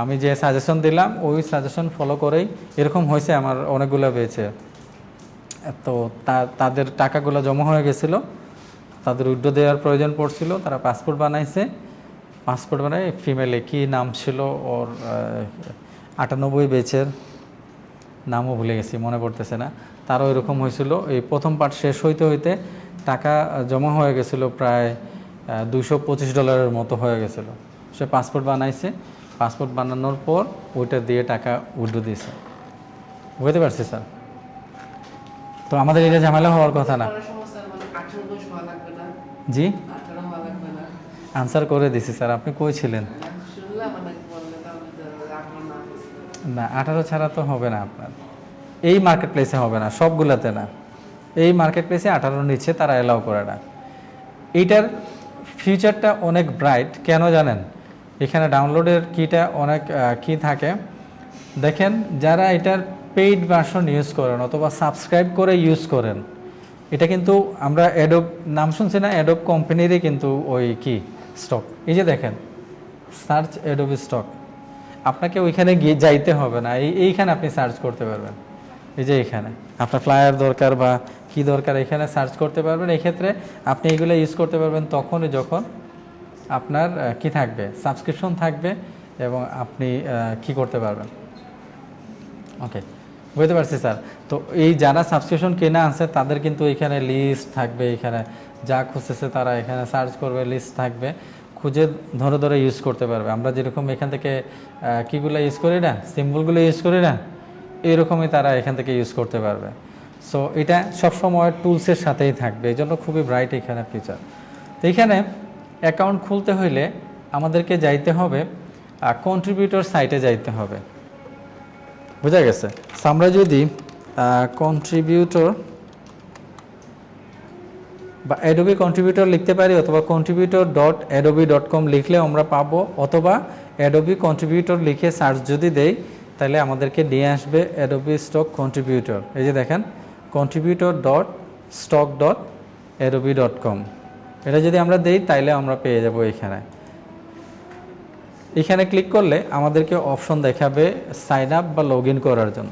আমি যে সাজেশন দিলাম ওই সাজেশন ফলো করেই এরকম হয়েছে। আমার অনেকগুলো পেয়েছে, তো তাদের টাকাগুলো জমা হয়ে গেছিলো, তাদের উইথড্র দেওয়ার প্রয়োজন পড়ছিল, তারা পাসপোর্ট বানাইছে। পাসপোর্ট বানায় ফিমেলে, কি নাম ছিল ওর, 98 ব্যাচের, নামও ভুলে গেছি, মনে পড়তেছে না। তারও এরকম হয়েছিল। এই প্রথম পার্ট শেষ হইতে হইতে টাকা জমা হয়ে গেছিলো প্রায় $225 মতো হয়ে গেছিলো। সে পাসপোর্ট বানাইছে, পাসপোর্ট বানানোর পর ওইটা দিয়ে টাকা উইথড্র দিয়েছে। বুঝতে পারছি স্যার? তো আমাদের এটা ঝামেলা হওয়ার কথা না। জি, আনসার করে দিছি স্যার। আপনি কই ছিলেন? না, 18 ছাড়া তো হবে না আপনার। এই মার্কেট প্লেসে হবে না, সবগুলাতে না। এই মার্কেট প্লেসে 18 নিচে তারা অ্যালাউ করে না। এইটার ফিউচারটা অনেক ব্রাইট, কেন জানেন? এখানে ডাউনলোডের কিটা অনেক কি থাকে দেখেন। যারা এটার পেইড ভার্সন ইউজ করেন অথবা সাবস্ক্রাইব করে ইউজ করেন, এটা কিন্তু আমরা অ্যাডোব নাম শুনছি না, অ্যাডোব কোম্পানিরই কিন্তু ওই কি স্টক। এই যে দেখেন, সার্চ অ্যাডোব স্টক, আপনাকে ওইখানে গিয়ে যাইতে হবে না, এইখানে আপনি সার্চ করতে পারবেন। এই যে এখানে আপনার ফ্লায়ার দরকার বা কি দরকার এখানে সার্চ করতে পারবেন। এই ক্ষেত্রে আপনি এগুলো ইউজ করতে পারবেন তখনই যখন আপনার কি থাকবে, সাবস্ক্রিপশন থাকবে এবং আপনি কি করতে পারবেন। ওকে, বুঝতে পারছি স্যার। তো এই যারা সাবস্ক্রিপশন কেনা আছে তাদের কিন্তু এখানে লিস্ট থাকবে, এখানে যা খুঁজতেছে তারা এখানে সার্চ করবে, লিস্ট থাকবে, খুঁজে ধরে ধরে ইউজ করতে পারবে। আমরা যেরকম এখান থেকে কীগুলো ইউজ করি না, সিম্বলগুলো ইউজ করি না, এরকমই তারা এখান থেকে ইউজ করতে পারবে। সো এটা সবসময় টুলসের সাথেই থাকবে, এই জন্য খুবই ব্রাইট এখানে ফিচার। তো এখানে অ্যাকাউন্ট খুলতে হইলে আমাদেরকে যাইতে হবে কন্ট্রিবিউটর সাইটে যাইতে হবে, বোঝা গেছে। আমরা যদি কন্ট্রিবিউটর বা অ্যাডোবি কন্ট্রিবিউটর লিখতে পারি অথবা contributor.adobe.com লিখলেও আমরা পাবো, অথবা অ্যাডোবি কন্ট্রিবিউটর লিখে সার্চ যদি দেই তাহলে আমাদেরকে নিয়ে আসবে অ্যাডোবি স্টক কন্ট্রিবিউটর। এই যে দেখেন contributor.stock.adobe.com, এটা যদি আমরা দেই তাইলে আমরা পেয়ে যাব এখানে। এখানে ক্লিক করলে আমাদেরকে অপশন দেখাবে সাইন আপ বা লগ ইন করার জন্য,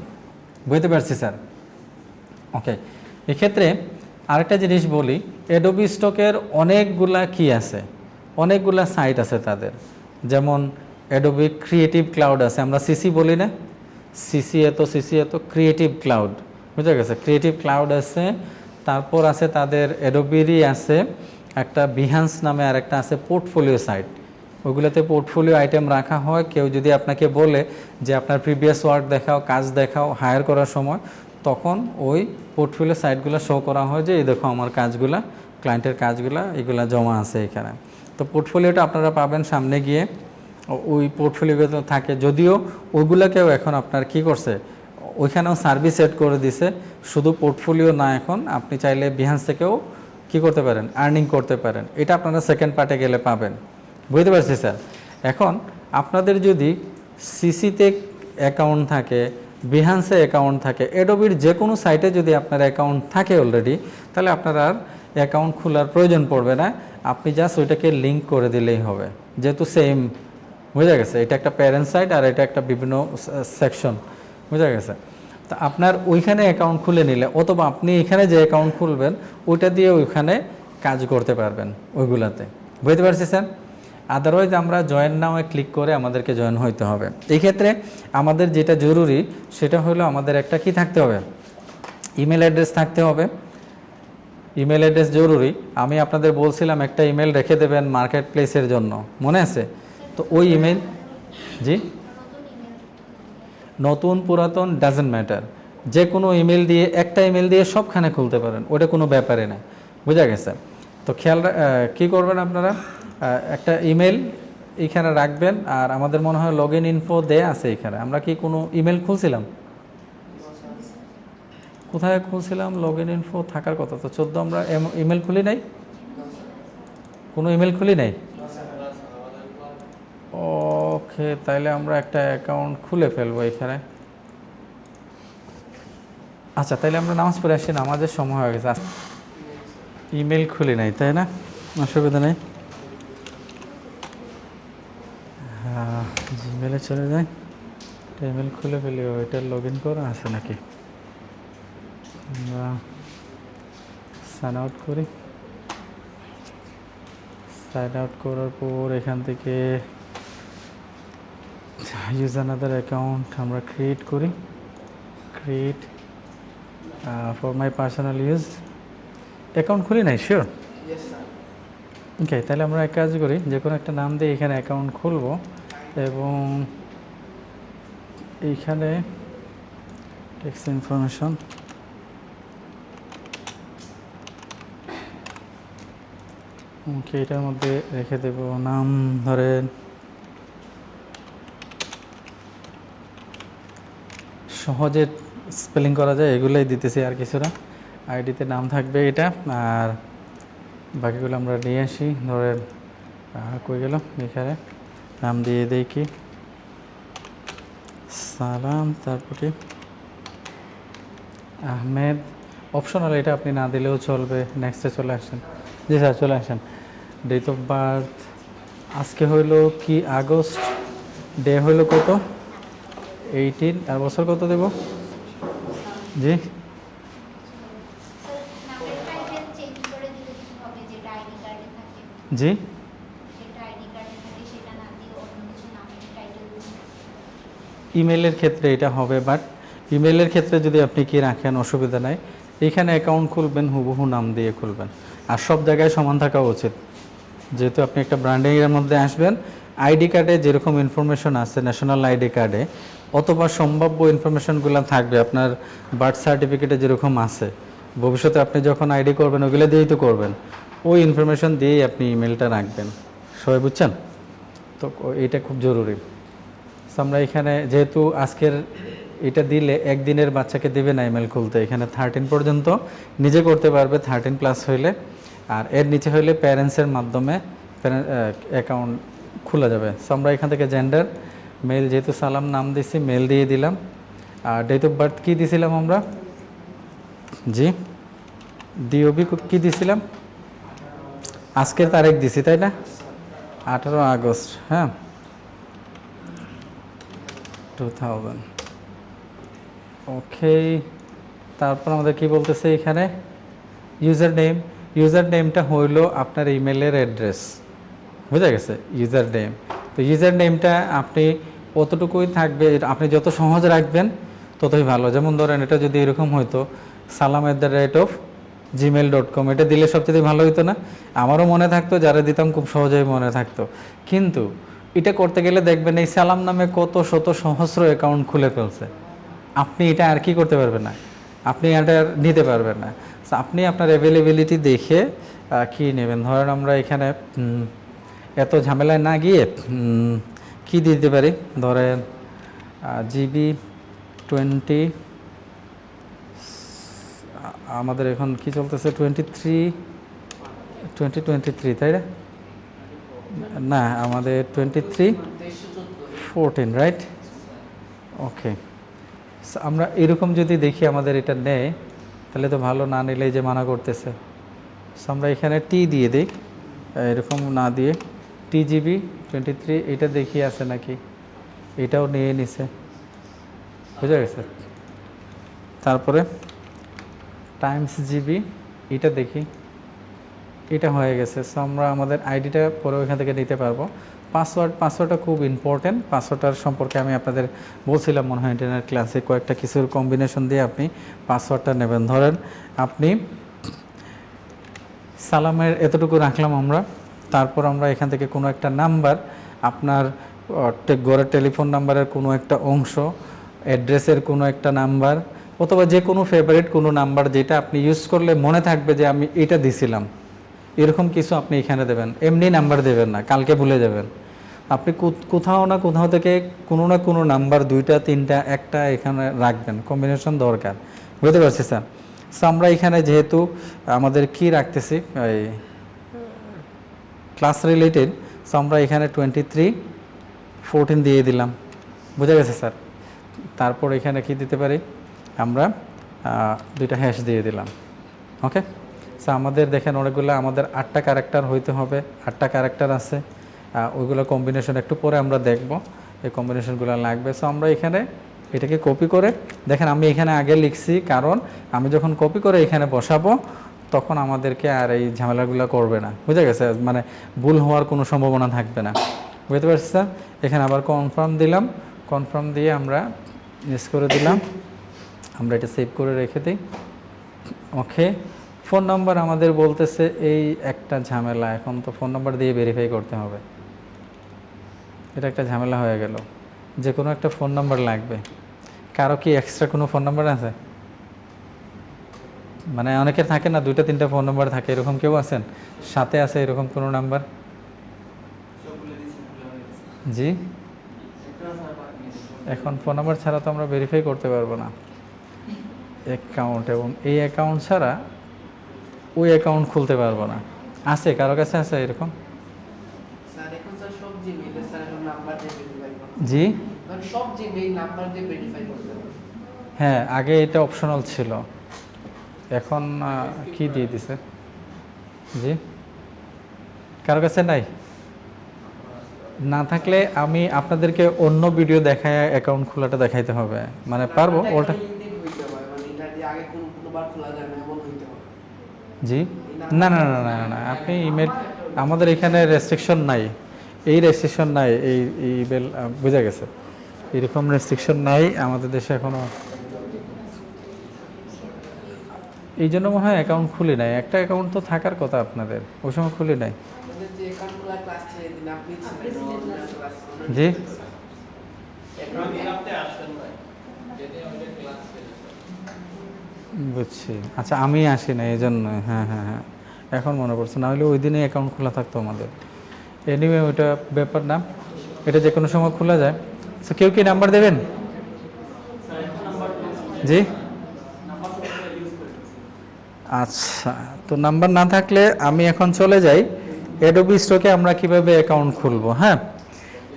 বুঝতে পারছি স্যার। ওকে, এক্ষেত্রে আরেকটা জিনিস বলি, অ্যাডোবি স্টকের অনেকগুলা কি আছে, অনেকগুলা সাইট আছে তাদের। যেমন অ্যাডোবি ক্রিয়েটিভ ক্লাউড আছে, আমরা সিসি বলি না, সিসি এত ক্রিয়েটিভ ক্লাউড, বুঝা গেছে। ক্রিয়েটিভ ক্লাউড আছে, তারপর আছে তাদের অ্যাডোবিরই আছে একটা বিহান্স নামে আর একটা আছে পোর্টফোলিও সাইট, ওগুলোতে পোর্টফোলিও আইটেম রাখা হয়। কেউ যদি আপনাকে বলে যে আপনার প্রিভিয়াস ওয়ার্ক দেখাও, কাজ দেখাও হায়ার করার সময়, তখন ওই পোর্টফোলিও সাইটগুলো শো করা হয় যে এই দেখো আমার কাজগুলা, ক্লায়েন্টের কাজগুলা, এগুলা জমা আছে এখানে। তো পোর্টফোলিওটা আপনারা পাবেন সামনে গিয়ে, ওই পোর্টফোলিওগুলো থাকে। যদিও ওইগুলোকেও এখন আপনার কি করছে, ওইখানেও সার্ভিস সেট করে দিছে, শুধু পোর্টফোলিও না, এখন আপনি চাইলে বিহান্স থেকেও কি করতে পারেন, আর্নিং করতে পারেন। এটা আপনারা সেকেন্ড পার্টে গেলে পাবেন, বুঝতে পারছি স্যার। এখন আপনাদের যদি সিসিতে অ্যাকাউন্ট থাকে, বিহান্সে অ্যাকাউন্ট থাকে, অ্যাডোবির যে কোনো সাইটে যদি আপনার অ্যাকাউন্ট থাকে অলরেডি, তাহলে আপনার আর অ্যাকাউন্ট খোলার প্রয়োজন পড়বে না, আপনি জাস্ট ওইটাকে লিঙ্ক করে দিলেই হবে, যেহেতু সেম, বোঝা গেছে। এটা একটা প্যারেন্ট সাইট আর এটা একটা বিভিন্ন সেকশন, বোঝা গেছে। তা আপনার ওইখানে অ্যাকাউন্ট খুলে নিলে, অথবা আপনি এখানে যে অ্যাকাউন্ট খুলবেন ওইটা দিয়ে ওইখানে কাজ করতে পারবেন ওইগুলাতে, বুঝতে পারছি স্যার। আদারওয়াইজ আমরা জয়েন নাওয়ে ক্লিক করে আমাদেরকে জয়েন হইতে হবে। এই ক্ষেত্রে আমাদের যেটা জরুরি সেটা হলো আমাদের একটা কি থাকতে হবে, ইমেল অ্যাড্রেস থাকতে হবে। ইমেল অ্যাড্রেস জরুরি। আমি আপনাদের বলছিলাম একটা ইমেল রেখে দেবেন মার্কেট প্লেসের জন্য, মনে আছে? তো ওই ইমেল, জি, নতুন পুরাতন ডাজেন্ট ম্যাটার, যে কোনো ইমেল দিয়ে, একটা ইমেল দিয়ে সবখানে খুলতে পারেন, ওটা কোনো ব্যাপারে না, বোঝা গেছে। তো খেয়াল কী করবেন আপনারা, একটা ইমেল এইখানে রাখবেন। আর আমাদের মনে হয় লগ ইন ইনফো দেয়া আছে এখানে। আমরা কি কোনো ইমেল খুলছিলাম? কোথায় খুলছিলাম? লগ ইন ইনফো থাকার কথা তো 14, আমরা ইমেল খুলি নাই, কোনো ইমেল খুলি নাই। ওকে, তাইলে আমরা একটা অ্যাকাউন্ট খুলে ফেলবো এখানে। আচ্ছা, তাইলে আমরা নামাজ পড়ে আসি, নামাজের সময় হয়ে গেছে। ইমেল খুলি নাই, তাই না? অসুবিধা নেই, জিমেলে চলে যাই, ইমেল খুলে ফেলি। এটা লগ ইন করা আছে নাকি? আমরা সাইন আউট করি। সাইন আউট করার পর এখান থেকে ইউজ আনাদার অ্যাকাউন্ট আমরা ক্রিয়েট করি। Create for my personal use. Account খুলি নাই, শিওর? ওকে, তাহলে আমরা এক কাজ করি, যে কোনো একটা নাম দিয়ে এখানে অ্যাকাউন্ট খুলবো এবং এইখানে টেক্সট ইনফরমেশন, ওকে, এটার মধ্যে রেখে দেব নাম, ধরেন সহজে স্পেলিং করা যায় এগুলোই দিতেছি, আর কিছু না। আইডিতে নাম থাকবে এটা, আর বাকিগুলো আমরা নিয়ে আসি। ধরেন কই গেল, এখানে নাম দিয়ে দেই কি, সালাম, তারপরে আহমেদ। অপশনাল, এটা আপনি না দিলেও চলবে। নেক্সটে চলে আসেন। জি স্যার, চলে আসেন। ডেট অফ বার্থ আজকে হইল কি, আগস্ট ডে হলো কত 18 আর বছর কত দেব জি জি ইমেলের ক্ষেত্রে এটা হবে, বাট ইমেলের ক্ষেত্রে যদি আপনি কি রাখেন অসুবিধা নাই, এখানে অ্যাকাউন্ট খুলবেন হুবহু নাম দিয়ে খুলবেন, আর সব জায়গায় সমান থাকা উচিত। যেহেতু আপনি একটা ব্র্যান্ডিংয়ের মধ্যে আসবেন, আইডি কার্ডে যেরকম ইনফরমেশন আছে ন্যাশনাল আইডি কার্ডে, অথবা সম্ভাব্য ইনফরমেশনগুলো থাকবে আপনার বার্থ সার্টিফিকেটে যেরকম আছে, ভবিষ্যতে আপনি যখন আইডি করবেন ওগুলো দিয়েই তো করবেন, ওই ইনফরমেশন দিয়েই আপনি ইমেলটা রাখবেন। সবাই বুঝছেন তো? এইটা খুব জরুরি। আমরা এখানে যেহেতু আজকের এটা দিলে একদিনের বাচ্চাকে দেবে না ইমেল খুলতে, এখানে 13 পর্যন্ত নিজে করতে পারবে, 13+ হইলে, আর এর নিচে হইলে প্যারেন্টসের মাধ্যমে অ্যাকাউন্ট খোলা যাবে। সো আমরা এখান থেকে জেন্ডার মেল, যেহেতু সালাম নাম দিছি মেল দিয়ে দিলাম, আর ডেট অফ বার্থ কী দিছিলাম আমরা জি ডিওবি কী দিছিলাম, আজকের তারিখ দিছি তাই না, 18 আগস্ট, হ্যাঁ 2000। ওকে, তারপর আমাদের কি বলতেছে এখানে ইউজার নেমটা হইল আপনার ইমেলের অ্যাড্রেস, বুঝা গেছে ইউজার নেম। তো ইউজার নেমটা আপনি অতটুকুই থাকবে, আপনি যত সহজ রাখবেন ততই ভালো। যেমন ধরেন এটা যদি এরকম হইতো salam@gmail.com, এটা দিলে সবচেয়ে ভালো হইতো না? আমারও মনে থাকতো, যারা দিতাম খুব সহজেই মনে থাকতো। কিন্তু এটা করতে গেলে দেখবেন এই সালাম নামে কত শত সহস্র অ্যাকাউন্ট খুলে ফেলছে, আপনি এটা আর কি করতে পারবেন না, আপনি এটা নিতে পারবেন না। আপনি আপনার অ্যাভেলেবিলিটি দেখে কি নেবেন, ধরেন আমরা এখানে এত ঝামেলায় না গিয়ে কি দিতে পারি, ধরেন জিবি 20, আমাদের এখন কি চলতেছে 2023 তাই না? না, আমাদের 23/14 রাইট। ওকে, আমরা এরকম যদি দেখি আমাদের এটা নেয় তাহলে তো ভালো, না নিলে যে মানা করতেছে। আমরা এখানে টি দিয়ে দিই, এরকম না দিয়ে TGB 23 এটা দেখি আছে নাকি, এটাও নিয়ে নিছে, বুঝা গেছে। তারপরে টাইমস জিবি এটা দেখি, এটা হয়ে গেছে। সো আমরা আমাদের আইডিটা পরে ওইখান থেকে নিতে পারবো। পাসওয়ার্ডটা খুব ইম্পর্টেন্ট। পাসওয়ার্ডটার সম্পর্কে আমি আপনাদের বলছিলাম মনে হয় ইন্টারনেট ক্লাসে, কয়েকটা কিছুর কম্বিনেশন দিয়ে আপনি পাসওয়ার্ডটা নেবেন। ধরেন আপনি সালামের এতটুকু রাখলাম আমরা, তারপর আমরা এখান থেকে কোনো একটা নাম্বার, আপনার ঘরের টেলিফোন নাম্বারের কোনো একটা অংশ, অ্যাড্রেসের কোনো একটা নাম্বার, অথবা যে কোনো ফেভারিট কোনো নাম্বার যেটা আপনি ইউজ করলে মনে থাকবে যে আমি এটা দিছিলাম, এরকম কিছু আপনি এখানে দেবেন। এমনি নাম্বার দেবেন না, কালকে ভুলে যাবেন। আপনি কোথাও না কোথাও থেকে কোনো না কোনো নাম্বার, 2টা 3টা একটা এখানে রাখবেন, কম্বিনেশন দরকার, বুঝতে পারছি স্যার। সো আমরা এখানে যেহেতু আমাদের কি রাখতেছি এই ক্লাস রিলেটেড, সো আমরা এখানে 23/14 দিয়ে দিলাম, বুঝা গেছে স্যার। তারপর এখানে কি দিতে পারি আমরা, 2টা হ্যাশ দিয়ে দিলাম। ওকে, সো আমাদের দেখেন অনেকগুলো, আমাদের 8টা ক্যারেক্টার হইতে হবে, 8টা ক্যারেক্টার আছে, ওইগুলো কম্বিনেশন একটু পরে আমরা দেখব, এই কম্বিনেশনগুলো লাগবে। সো আমরা এখানে এটাকে কপি করে দেখেন, আমি এখানে আগে লিখছি, কারণ আমি যখন কপি করে এখানে বসাবো তখন আমাদেরকে আর এই ঝামেলাগুলো করবে না, বুঝা গেছে, মানে ভুল হওয়ার কোনো সম্ভাবনা থাকবে না, বুঝতে পারছি স্যার। এখানে আবার কনফার্ম দিলাম, কনফার্ম দিয়ে আমরা ইউজ করে দিলাম, আমরা এটা সেভ করে রেখে দিই। ওকে, ফোন নাম্বার আমাদের বলতেছে এই একটা ঝামেলা, এখন তো ফোন নাম্বার দিয়ে ভেরিফাই করতে হবে, এটা একটা ঝামেলা হয়ে গেল। যে কোনো একটা ফোন নাম্বার লাগবে। কারো কি এক্সট্রা কোনো ফোন নাম্বার আছে? মানে অনেকের থাকে না 2টা 3টা ফোন নাম্বার থাকে, এরকম কেউ আছেন সাথে আছে এরকম কোনো নাম্বার? জি, এখন ফোন নাম্বার ছাড়া তো আমরা ভেরিফাই করতে পারবো না অ্যাকাউন্ট, এবং এই অ্যাকাউন্ট ছাড়া ওই অ্যাকাউন্ট খুলতে পারবো না। আছে কারো কাছে আছে এরকম? জি, হ্যাঁ, আগে এটা অপশনাল ছিল, এখন কি দিয়ে দিছে? জি, কারো কাছে নাই? না থাকলে আমি আপনাদেরকে অন্য ভিডিও দেখায় অ্যাকাউন্ট খোলাটা দেখাইতে হবে, মানে পারবো ওটা। জি না না না না না, আপনি ইমেল, আমাদের এখানে রেস্ট্রিকশন নাই, এই রেস্ট্রিকশন নাই, এই ইমেল বোঝা গেছে, এরকম রেস্ট্রিকশন নাই আমাদের দেশে এখনো। এই জন্য মনে হয় অ্যাকাউন্ট খুলি নাই, একটা অ্যাকাউন্ট তো থাকার কথা আপনাদের, ওই সময় খুলি নাই। জি বুঝছি, আচ্ছা আমি আসি না এই জন্য, হ্যাঁ হ্যাঁ হ্যাঁ এখন মনে পড়ছে, না হলে ওই দিনে অ্যাকাউন্ট খোলা থাকতো আমাদের। এনিওয়ে ওইটা ব্যাপার না, এটা যে কোনো সময় খোলা যায়। সো কেউ কি নাম্বার দেবেন? জি আচ্ছা, তো নাম্বার না থাকলে আমি এখন চলে যাই অ্যাডোবি স্টকে আমরা কিভাবে অ্যাকাউন্ট খুলবো। হ্যাঁ,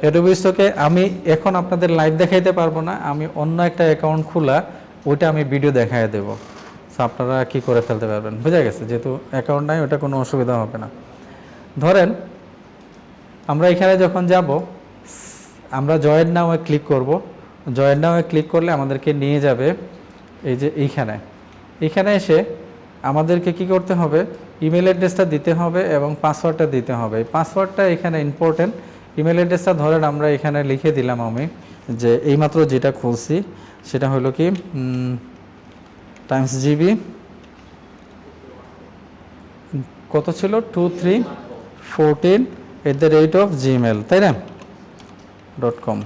অ্যাডোবি স্টকে আমি এখন আপনাদের লাইভ দেখাইতে পারবো না, আমি অন্য একটা অ্যাকাউন্ট খোলা ওইটা আমি ভিডিও দেখাই দেবো, সো আপনারা কি করে ফেলতে পারবেন, বুঝা গেছে? যেহেতু অ্যাকাউন্ট নাই ওটা কোনো অসুবিধা হবে না। ধরেন আমরা এখানে যখন যাব, আমরা জয়েন নাও ক্লিক করব, জয়েন নাও ক্লিক করলে আমাদেরকে নিয়ে যাবে এই যে এইখানে, এখানে এসে আমাদেরকে কি করতে হবে, ইমেল অ্যাড্রেসটা দিতে হবে এবং পাসওয়ার্ডটা দিতে হবে। পাসওয়ার্ডটা এখানে ইম্পর্টেন্ট। ইমেল অ্যাড্রেসটা ধরেন আমরা এখানে লিখে দিলাম, আমি যে এইমাত্র যেটা খুলছি সেটা হলো কি @gb কত ছিল 2314@gmail, তাই না .com,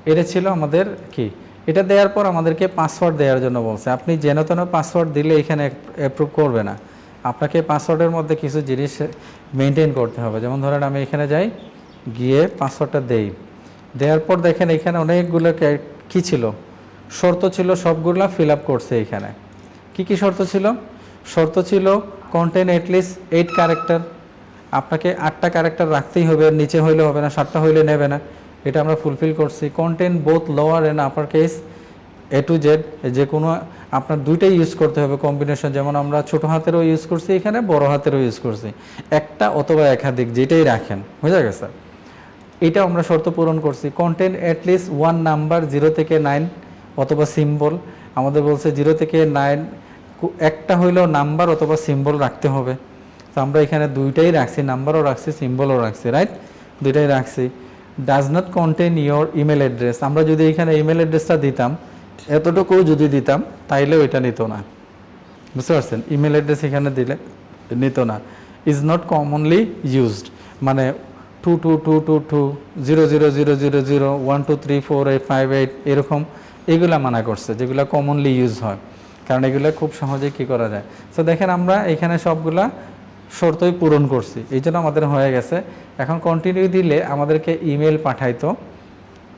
এটা ছিল আমাদের কি। এটা দেওয়ার পর আমাদেরকে পাসওয়ার্ড দেওয়ার জন্য বলছে, আপনি যেন তেন পাসওয়ার্ড দিলে এখানে অ্যাপ্রুভ করবে না, আপনাকে পাসওয়ার্ডের মধ্যে কিছু জিনিস মেনটেন করতে হবে। যেমন ধরেন আমি এখানে যাই, গিয়ে পাসওয়ার্ডটা দেই, দেওয়ার পর দেখেন এখানে অনেকগুলো কি ছিল, শর্ত ছিল, সবগুলো ফিল আপ করছে। এখানে কি কি শর্ত ছিল? শর্ত ছিল কন্টেন্ট অ্যাটলিস্ট 8 ক্যারেক্টার, আপনাকে 8টা ক্যারেক্টার রাখতেই হবে, নিচে হইলে হবে না, 7টা হইলে নেবে না, এটা আমরা ফুলফিল করছি। Content both lower and upper case A to Z, যে কোনো আপনার দুইটাই ইউজ করতে হবে কম্বিনেশন, যেমন আমরা ছোটো হাতেরও ইউজ করছি, এখানে বড় হাতেরও ইউজ করছি, একটা অথবা একাধিক যেটাই রাখেন, বুঝা গেছে? এটা আমরা শর্ত পূরণ করছি। কন্টেন্ট অ্যাটলিস্ট 1 নাম্বার 0 থেকে 9 অথবা সিম্বল, আমাদের বলছে 0 থেকে 9 একটা হইলেও নাম্বার অথবা সিম্বল রাখতে হবে, তো আমরা এখানে দুইটাই রাখছি, নাম্বারও রাখছি সিম্বলও রাখছি, রাইট, দুইটাই রাখছি। Does not contain your email address, আমরা যদি এখানে ইমেল অ্যাড্রেসটা দিতাম, এতটুকু যদি দিতাম তাইলেও এটা নিত না, বুঝতে পারছেন? ইমেল অ্যাড্রেস এখানে দিলে নিত না। ইজ নট কমনলি ইউজড, মানে 222220000001234858 এরকম এগুলা মানা করছে, যেগুলো কমনলি ইউজ হয়, কারণ এগুলো খুব সহজে কি করা যায়। সো দেখেন আমরা এখানে সবগুলা শর্তই পূরণ করছি, এই জন্য আমাদের হয়ে গেছে। এখন কন্টিনিউ দিলে আমাদেরকে ইমেল পাঠাইতো,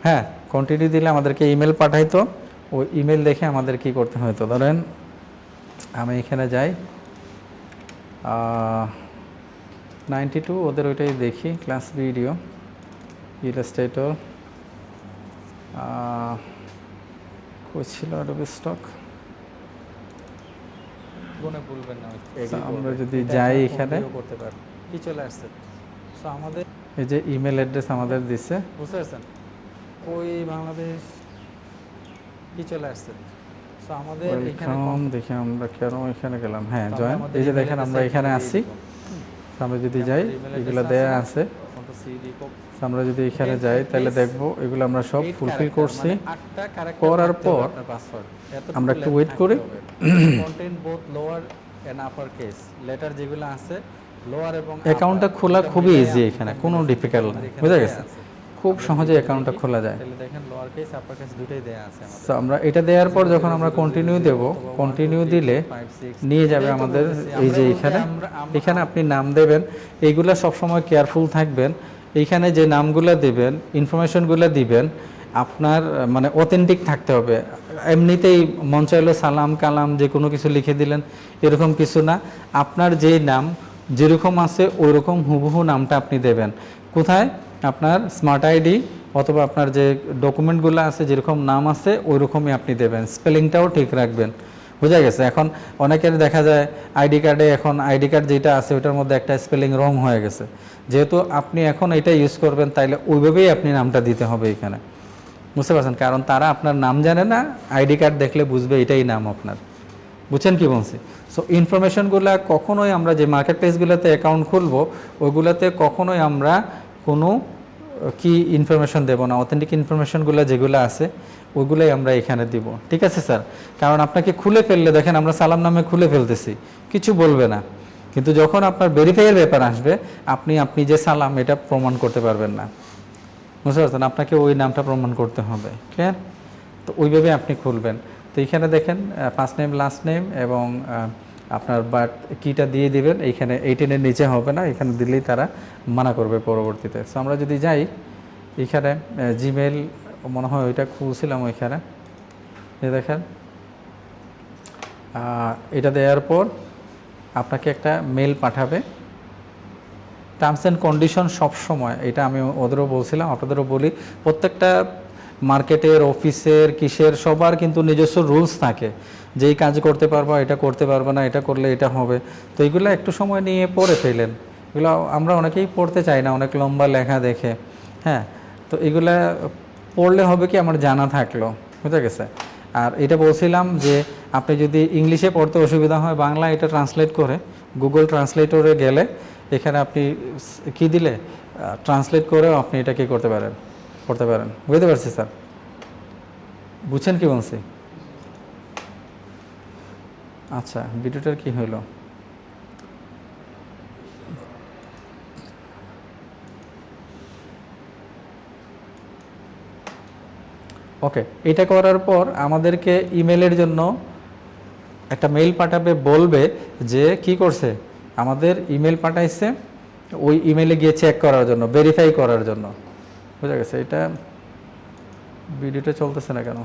হ্যাঁ কন্টিনিউ দিলে আমাদেরকে ইমেল পাঠাইতো, ওই ইমেল দেখে আমাদের কি করতে হতো। ধরেন আমি এখানে যাই 92 ওদের ওইটাই দেখি, ক্লাস ভিডিও ইলাস্ট্রেটর কই ছিল অ্যাডোবি স্টক, মনে ভুলবেন না। আমরা যদি যাই এখানে করতে পারি, কি চলে আসছে, সো আমাদের এই যে ইমেল অ্যাড্রেস আমাদের দিচ্ছে, বুঝতে পারছেন? ওই বাংলাদেশ কি চলে আসছে, সো আমাদের এখানে দেখি আমরা কেন এখানে গেলাম, হ্যাঁ জয়েন, এই যে দেখেন আমরা এখানে আসছি, আমরা যদি যাই এগুলো দেয়া আছে, আমরা যদি এখানে যাই তাহলে দেখবো এগুলো আমরা সব ফুলফিল করছি। করার পর আমরা একটু ওয়েট করি, content both lower and upper case letter যেগুলো আছে লোয়ার এবং অ্যাকাউন্টটা খোলা খুবই ইজি, এখানে কোনো ডিফিকাল্ট না, বুঝা গেছে? খুব সহজে অ্যাকাউন্টটা খোলা যায়। তাহলে দেখেন লোয়ার কেস আপার কেস দুটোই দেয়া আছে আমাদের। সো আমরা এটা দেওয়ার পর যখন আমরা কন্টিনিউ দেব, কন্টিনিউ দিলে নিয়ে যাবে আমাদের এই যে এখানে, এখানে আপনি নাম দেবেন, এইগুলা সব সময় কেয়ারফুল থাকবেন, এইখানে যে নামগুলো দেবেন, ইনফরমেশনগুলো দিবেন, আপনার মানে অথেন্টিক থাকতে হবে। এমনিতেই মন চাইলো সালাম কালাম যে কোনো কিছু লিখে দিলেন, এরকম কিছু না, আপনার যেই নাম যেরকম আছে ওই রকম হুবহু নামটা আপনি দেবেন। কোথায়? আপনার স্মার্ট আইডি অথবা আপনার যে ডকুমেন্টগুলো আছে যেরকম নাম আছে ওই রকমই আপনি দেবেন, স্পেলিংটাও ঠিক রাখবেন, বোঝা গেছে? এখন অনেকের দেখা যায় আইডি কার্ডে, এখন আইডি কার্ড যেটা আছে ওটার মধ্যে একটা স্পেলিং রং হয়ে গেছে। যেহেতু আপনি এখন এটা ইউজ করবেন, তাইলে ওইভাবেই আপনি নামটা দিতে হবে এখানে, বুঝতে পারছেন? কারণ তারা আপনার নাম জানে না, আইডি কার্ড দেখলে বুঝবে এটাই নাম আপনার। বুঝছেন কি বলছি? সো ইনফরমেশনগুলো কখনোই আমরা যে মার্কেট প্লেসগুলোতে অ্যাকাউন্ট খুলবো ওইগুলোতে কখনোই আমরা কোনো কি ইনফরমেশন দেবো না। অথেন্টিক ইনফরমেশনগুলো যেগুলো আছে ওইগুলোই আমরা এখানে দিব। ঠিক আছে স্যার? কারণ আপনাকে খুলে ফেললে, দেখেন আমরা সালাম নামে খুলে ফেলতেছি, কিছু বলবে না, কিন্তু যখন আপনার ভেরিফাইয়ের ব্যাপার আসবে আপনি যে সালাম এটা প্রমাণ করতে পারবেন না, বুঝতে পারছেন? আপনাকে ওই নামটা প্রমাণ করতে হবে। ক্লিয়ার? তো ওইভাবে আপনি খুলবেন। তো এইখানে দেখেন ফার্স্ট নেম, লাস্ট নেম এবং আপনার বার্থ কিটা দিয়ে দিবেন। এইখানে 18-এর নিচে হবে না, এখানে দিলেই তারা মানা করবে পরবর্তীতে। সো আমরা যদি যাই এইখানে জিমেল, মনে হয় ওইটা খুলছিলাম ওইখানে, দেখেন এটা দেওয়ার পর আপনাকে একটা মেল পাঠাবে। টার্মস অ্যান্ড কন্ডিশন সবসময়, এটা আমি ওদেরও বলছিলাম আপনাদেরও বলি, প্রত্যেকটা মার্কেটের, অফিসের, কিসের সবার কিন্তু নিজস্ব রুলস থাকে, যে এই কাজ করতে পারবো, এটা করতে পারবো না, এটা করলে এটা হবে। তো এইগুলো একটু সময় নিয়ে পড়ে ফেলেন। এগুলো আমরা অনেকেই পড়তে চাই না, অনেক লম্বা লেখা দেখে। হ্যাঁ, তো এগুলা পড়লে হবে কি আমার জানা থাকলো, বুঝা গেছে? আর এটা বলছিলাম যে আপনি যদি ইংলিশে পড়তে অসুবিধা হয়, বাংলা এটা ট্রান্সলেট করে গুগল ট্রান্সলেটরে গেলে এখানে আপনি কি দিলে ট্রান্সলেট করেও আপনি এটা কি করতে পারেন, করতে পারেন। বুঝতে পারছি স্যার? বুঝছেন কি বলছি? আচ্ছা, ভিডিওটার কি হইল? ওকে, এটা করার পর আমাদেরকে ইমেলের জন্য একটা মেইল পাঠাবে, বলবে যে কি করছে, আমাদের ইমেল পাঠাইছে, ওই ইমেলে গিয়ে চেক করার জন্য, ভেরিফাই করার জন্য। বুঝা গেছে? এটা ভিডিওটা চলতেছে না কেন?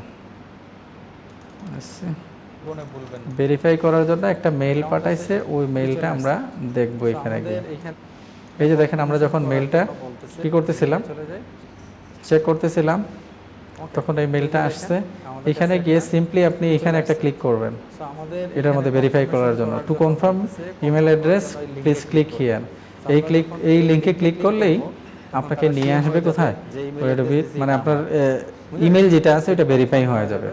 ভেরিফাই করার জন্য একটা মেইল পাঠাইছে, ওই মেইলটা আমরা দেখবো এখানে গিয়ে। এই যে দেখেন, আমরা যখন মেইলটা কি করতেছিলাম, চেক করতেছিলাম, তখন এই মেইলটা আসছে। এখানে গিয়ে সিম্পলি আপনি এখানে একটা ক্লিক করবেন এটার মধ্যে ভেরিফাই করার জন্য। To confirm email address please click here. এই লিঙ্কে ক্লিক করলেই আপনাকে নিয়ে আসবে কোথায়, মানে আপনার ইমেল যেটা আছে ওটা ভেরিফাই হয়ে যাবে।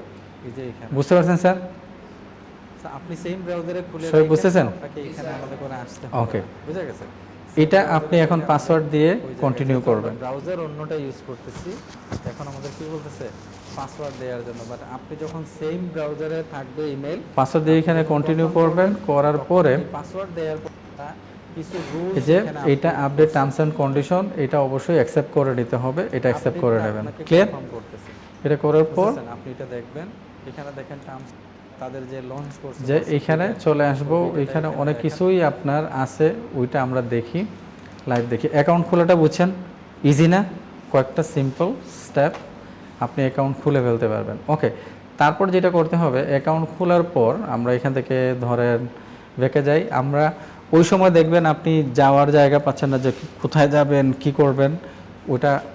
বুঝতে পারছেন স্যার? আপনি সেম ব্রাউজারে খুলে সবাই বুঝতেছেন? এখানে আমাদের করে আসতে হবে। ওকে, বুঝা গেছে? এটা আপনি এখন পাসওয়ার্ড দিয়ে কন্টিনিউ করবেন। ব্রাউজার অন্যটা ইউজ করতেছি, এখন আমাদের কি বলতেছে পাসওয়ার্ড দেওয়ার জন্য, বাট আপনি যখন সেম ব্রাউজারে থাকবে ইমেল, পাসওয়ার্ড দিয়ে এখানে কন্টিনিউ করবেন। করার পরে পাসওয়ার্ড দেওয়ার পর কিছু রুলস, যে এটা আপডেট টার্মস এন্ড কন্ডিশন, এটা অবশ্যই অ্যাকসেপ্ট করে নিতে হবে, এটা অ্যাকসেপ্ট করে নেবেন। ক্লিয়ার? এটা করার পর আপনি এটা দেখবেন, এখানে দেখেন টার্মস, তাদের যে লঞ্চ করছে, যে এখানে চলে আসবো, এখানে অনেক কিছুই আপনার আছে, ওইটা আমরা দেখি, লাইভ দেখি। অ্যাকাউন্ট খোলাটা বুঝছেন ইজি না? কয়েকটা সিম্পল স্টেপ, আপনি অ্যাকাউন্ট খুলে ফেলতে পারবেন। ওকে, তারপর যেটা করতে হবে, অ্যাকাউন্ট খোলার পর আমরা এখান থেকে ধরেন বেঁকে যাই, আমরা ওই সময় দেখবেন আপনি যাওয়ার জায়গা পাচ্ছেন না, যে কোথায় যাবেন, কি করবেন,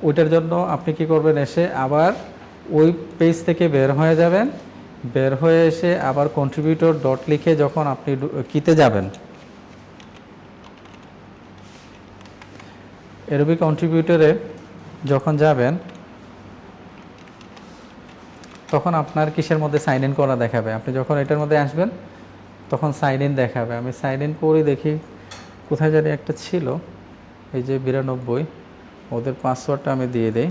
ওইটার জন্য আপনি কি করবেন, এসে আবার ওই পেজ থেকে বের হয়ে যাবেন। বের হয়ে এসে আবার কন্ট্রিবিউটর ডট লিখে যখন আপনি কিতে যাবেন, এরবি কন্ট্রিবিউটরে যখন যাবেন, তখন আপনার কিসের মধ্যে সাইন ইন করা দেখাবে। আপনি যখন এটার মধ্যে আসবেন তখন সাইন ইন দেখাবে। আমি সাইন ইন করে দেখি, কোথায় জানি একটা ছিল, এই যে 92, ওদের পাসওয়ার্ডটা আমি দিয়ে দিই।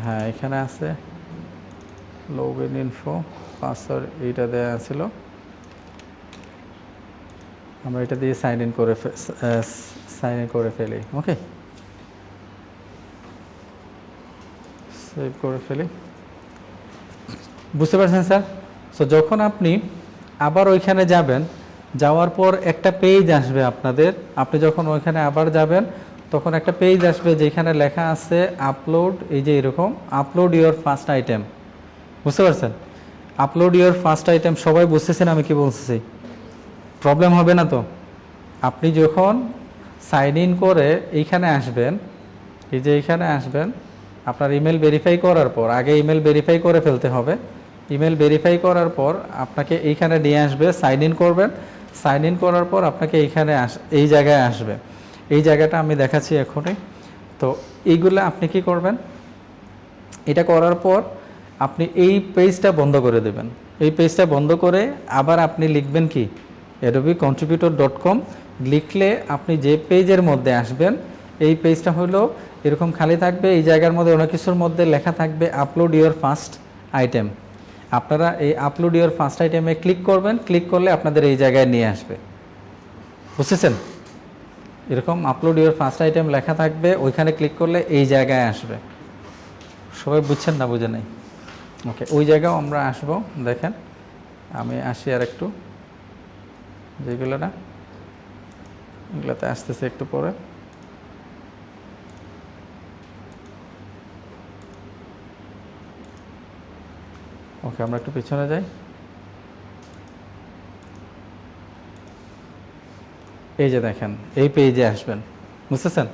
হ্যাঁ, এখানে আছে লগ ইন ইনফো, পাসওয়ার্ড এইটা দেওয়া ছিল, আমরা এটা দিয়ে সাইন ইন করে ফেলি। ওকে, সেভ করে ফেলি। বুঝতে পারছেন স্যার? সো যখন আপনি আবার ওইখানে যাবেন, যাওয়ার পর একটা পেজ আসবে আপনাদের, আপনি যখন ওইখানে আবার যাবেন তখন একটা পেজ আসবে যেখানে লেখা আছে আপলোড, এই যে এরকম আপলোড ইওর ফার্স্ট আইটেম। বুঝতে পারছেন? আপলোড ইওর ফার্স্ট আইটেম, সবাই বুঝতেছেন আমি কি বলতেছি? প্রবলেম হবে না তো? আপনি যখন সাইন ইন করে এইখানে আসবেন, এই যে এইখানে আসবেন, আপনার ইমেল ভেরিফাই করার পর, আগে ইমেল ভেরিফাই করে ফেলতে হবে। ইমেল ভেরিফাই করার পর আপনাকে এইখানে নিয়ে আসবে, সাইন ইন করবেন। সাইন ইন করার পর আপনাকে এইখানে এই জায়গায় আসবে। এই জায়গাটা আমি দেখাচ্ছি এখনই। তো এইগুলো আপনি কি করবেন, এটা করার পর আপনি এই পেজটা বন্ধ করে দেবেন। এই পেজটা বন্ধ করে আবার আপনি লিখবেন কি adobecontributor.com লিখলে আপনি যে পেজের মধ্যে আসবেন এই পেজটা হলো এরকম খালি থাকবে। এই জায়গার মধ্যে অনেক কিছুর মধ্যে লেখা থাকবে আপলোড ইওর ফার্স্ট আইটেম। আপনারা এই আপলোড ইওর ফার্স্ট আইটেমে ক্লিক করবেন। ক্লিক করলে আপনাদের এই জায়গায় নিয়ে আসবে, বুঝতেছেন? এরকম আপলোড ইওর ফার্স্ট আইটেম লেখা থাকবে, ওইখানে ক্লিক করলে এই জায়গায় আসবে। সবাই বুঝছেন না বুঝে নাই? ওকে, ওই জায়গাও আমরা আসব। দেখেন আমি আসি আর একটু, যেগুলো না এগুলোতে আসতেছে একটু পরে। ওকে, আমরা একটু পিছনে যাই। এই যে দেখেন এই পেজে আসবেন, বুঝতেছেন?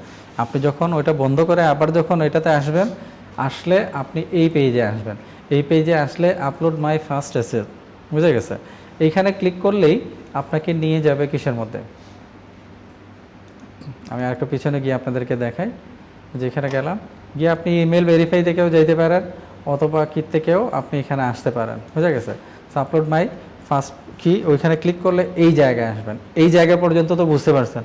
আপনি যখন ওইটা বন্ধ করে আবার যখন এটাতে আসবেন, আসলে আপনি এই পেজে আসবেন। এই পেজে আসলে আপলোড মাই ফার্স্ট অ্যাসেট, বুঝে গেছে? এইখানে ক্লিক করলেই আপনাকে নিয়ে যাবে কিসের মধ্যে, আমি আরেকটু পিছনে গিয়ে আপনাদেরকে দেখাই। যেখানে গেলাম গিয়ে আপনি ইমেল ভেরিফাই থেকেও যেতে পারেন অথবা কি থেকেও আপনি এখানে আসতে পারেন, বুঝে গেছে? আপলোড মাই ফার্স্ট কি, ওইখানে ক্লিক করলে এই জায়গায় আসবেন। এই জায়গা পর্যন্ত তো বুঝতে পারছেন,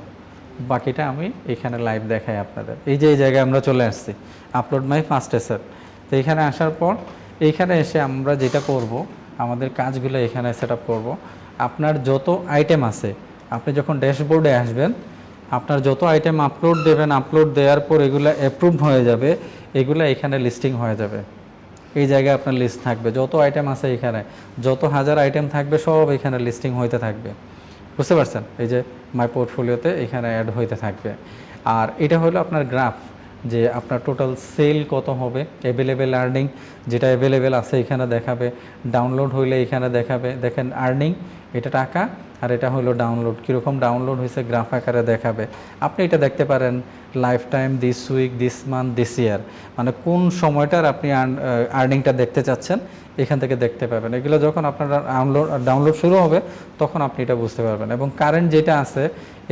বাকিটা আমি এখানে লাইভ দেখাই আপনাদের। এই যে এই জায়গায় আমরা চলে আসছি, আপলোড মাই ফার্স্ট অ্যাসেট। তো এখানে আসার পর এইখানে এসে আমরা যেটা করব, আমাদের কাজগুলো এখানে সেট আপ করবো। আপনার যত আইটেম আছে, আপনি যখন ড্যাশবোর্ডে আসবেন, আপনার যত আইটেম আপলোড দেবেন, আপলোড দেওয়ার পর এগুলো অ্যাপ্রুভ হয়ে যাবে, এগুলো এখানে লিস্টিং হয়ে যাবে। এই জায়গায় আপনার লিস্ট থাকবে, যত আইটেম আছে এখানে, যত হাজার আইটেম থাকবে সব এখানে লিস্টিং হইতে থাকবে, বুঝতে পারছেন? এই যে মাই পোর্টফোলিওতে এখানে অ্যাড হইতে থাকবে। আর এটা হলো আপনার গ্রাফ, যে আপনার টোটাল সেল কত হবে, অ্যাভেলেবেল আর্নিং যেটা অ্যাভেলেবেল আছে এখানে দেখাবে, ডাউনলোড হইলে এখানে দেখাবে। দেখেন আর্নিং এটা টাকা, আর এটা হলো ডাউনলোড, কীরকম ডাউনলোড হয়েছে গ্রাফ আকারে দেখাবে। আপনি এটা দেখতে পারেন life time, this week, this month, this year, মানে কোন সময়টার আপনি আর্নিংটা দেখতে চাচ্ছেন এখান থেকে দেখতে পাবেন। এগুলো যখন আপনার ডাউনলোড শুরু হবে তখন আপনি এটা বুঝতে পারবেন। এবং কারেন্ট যেটা আছে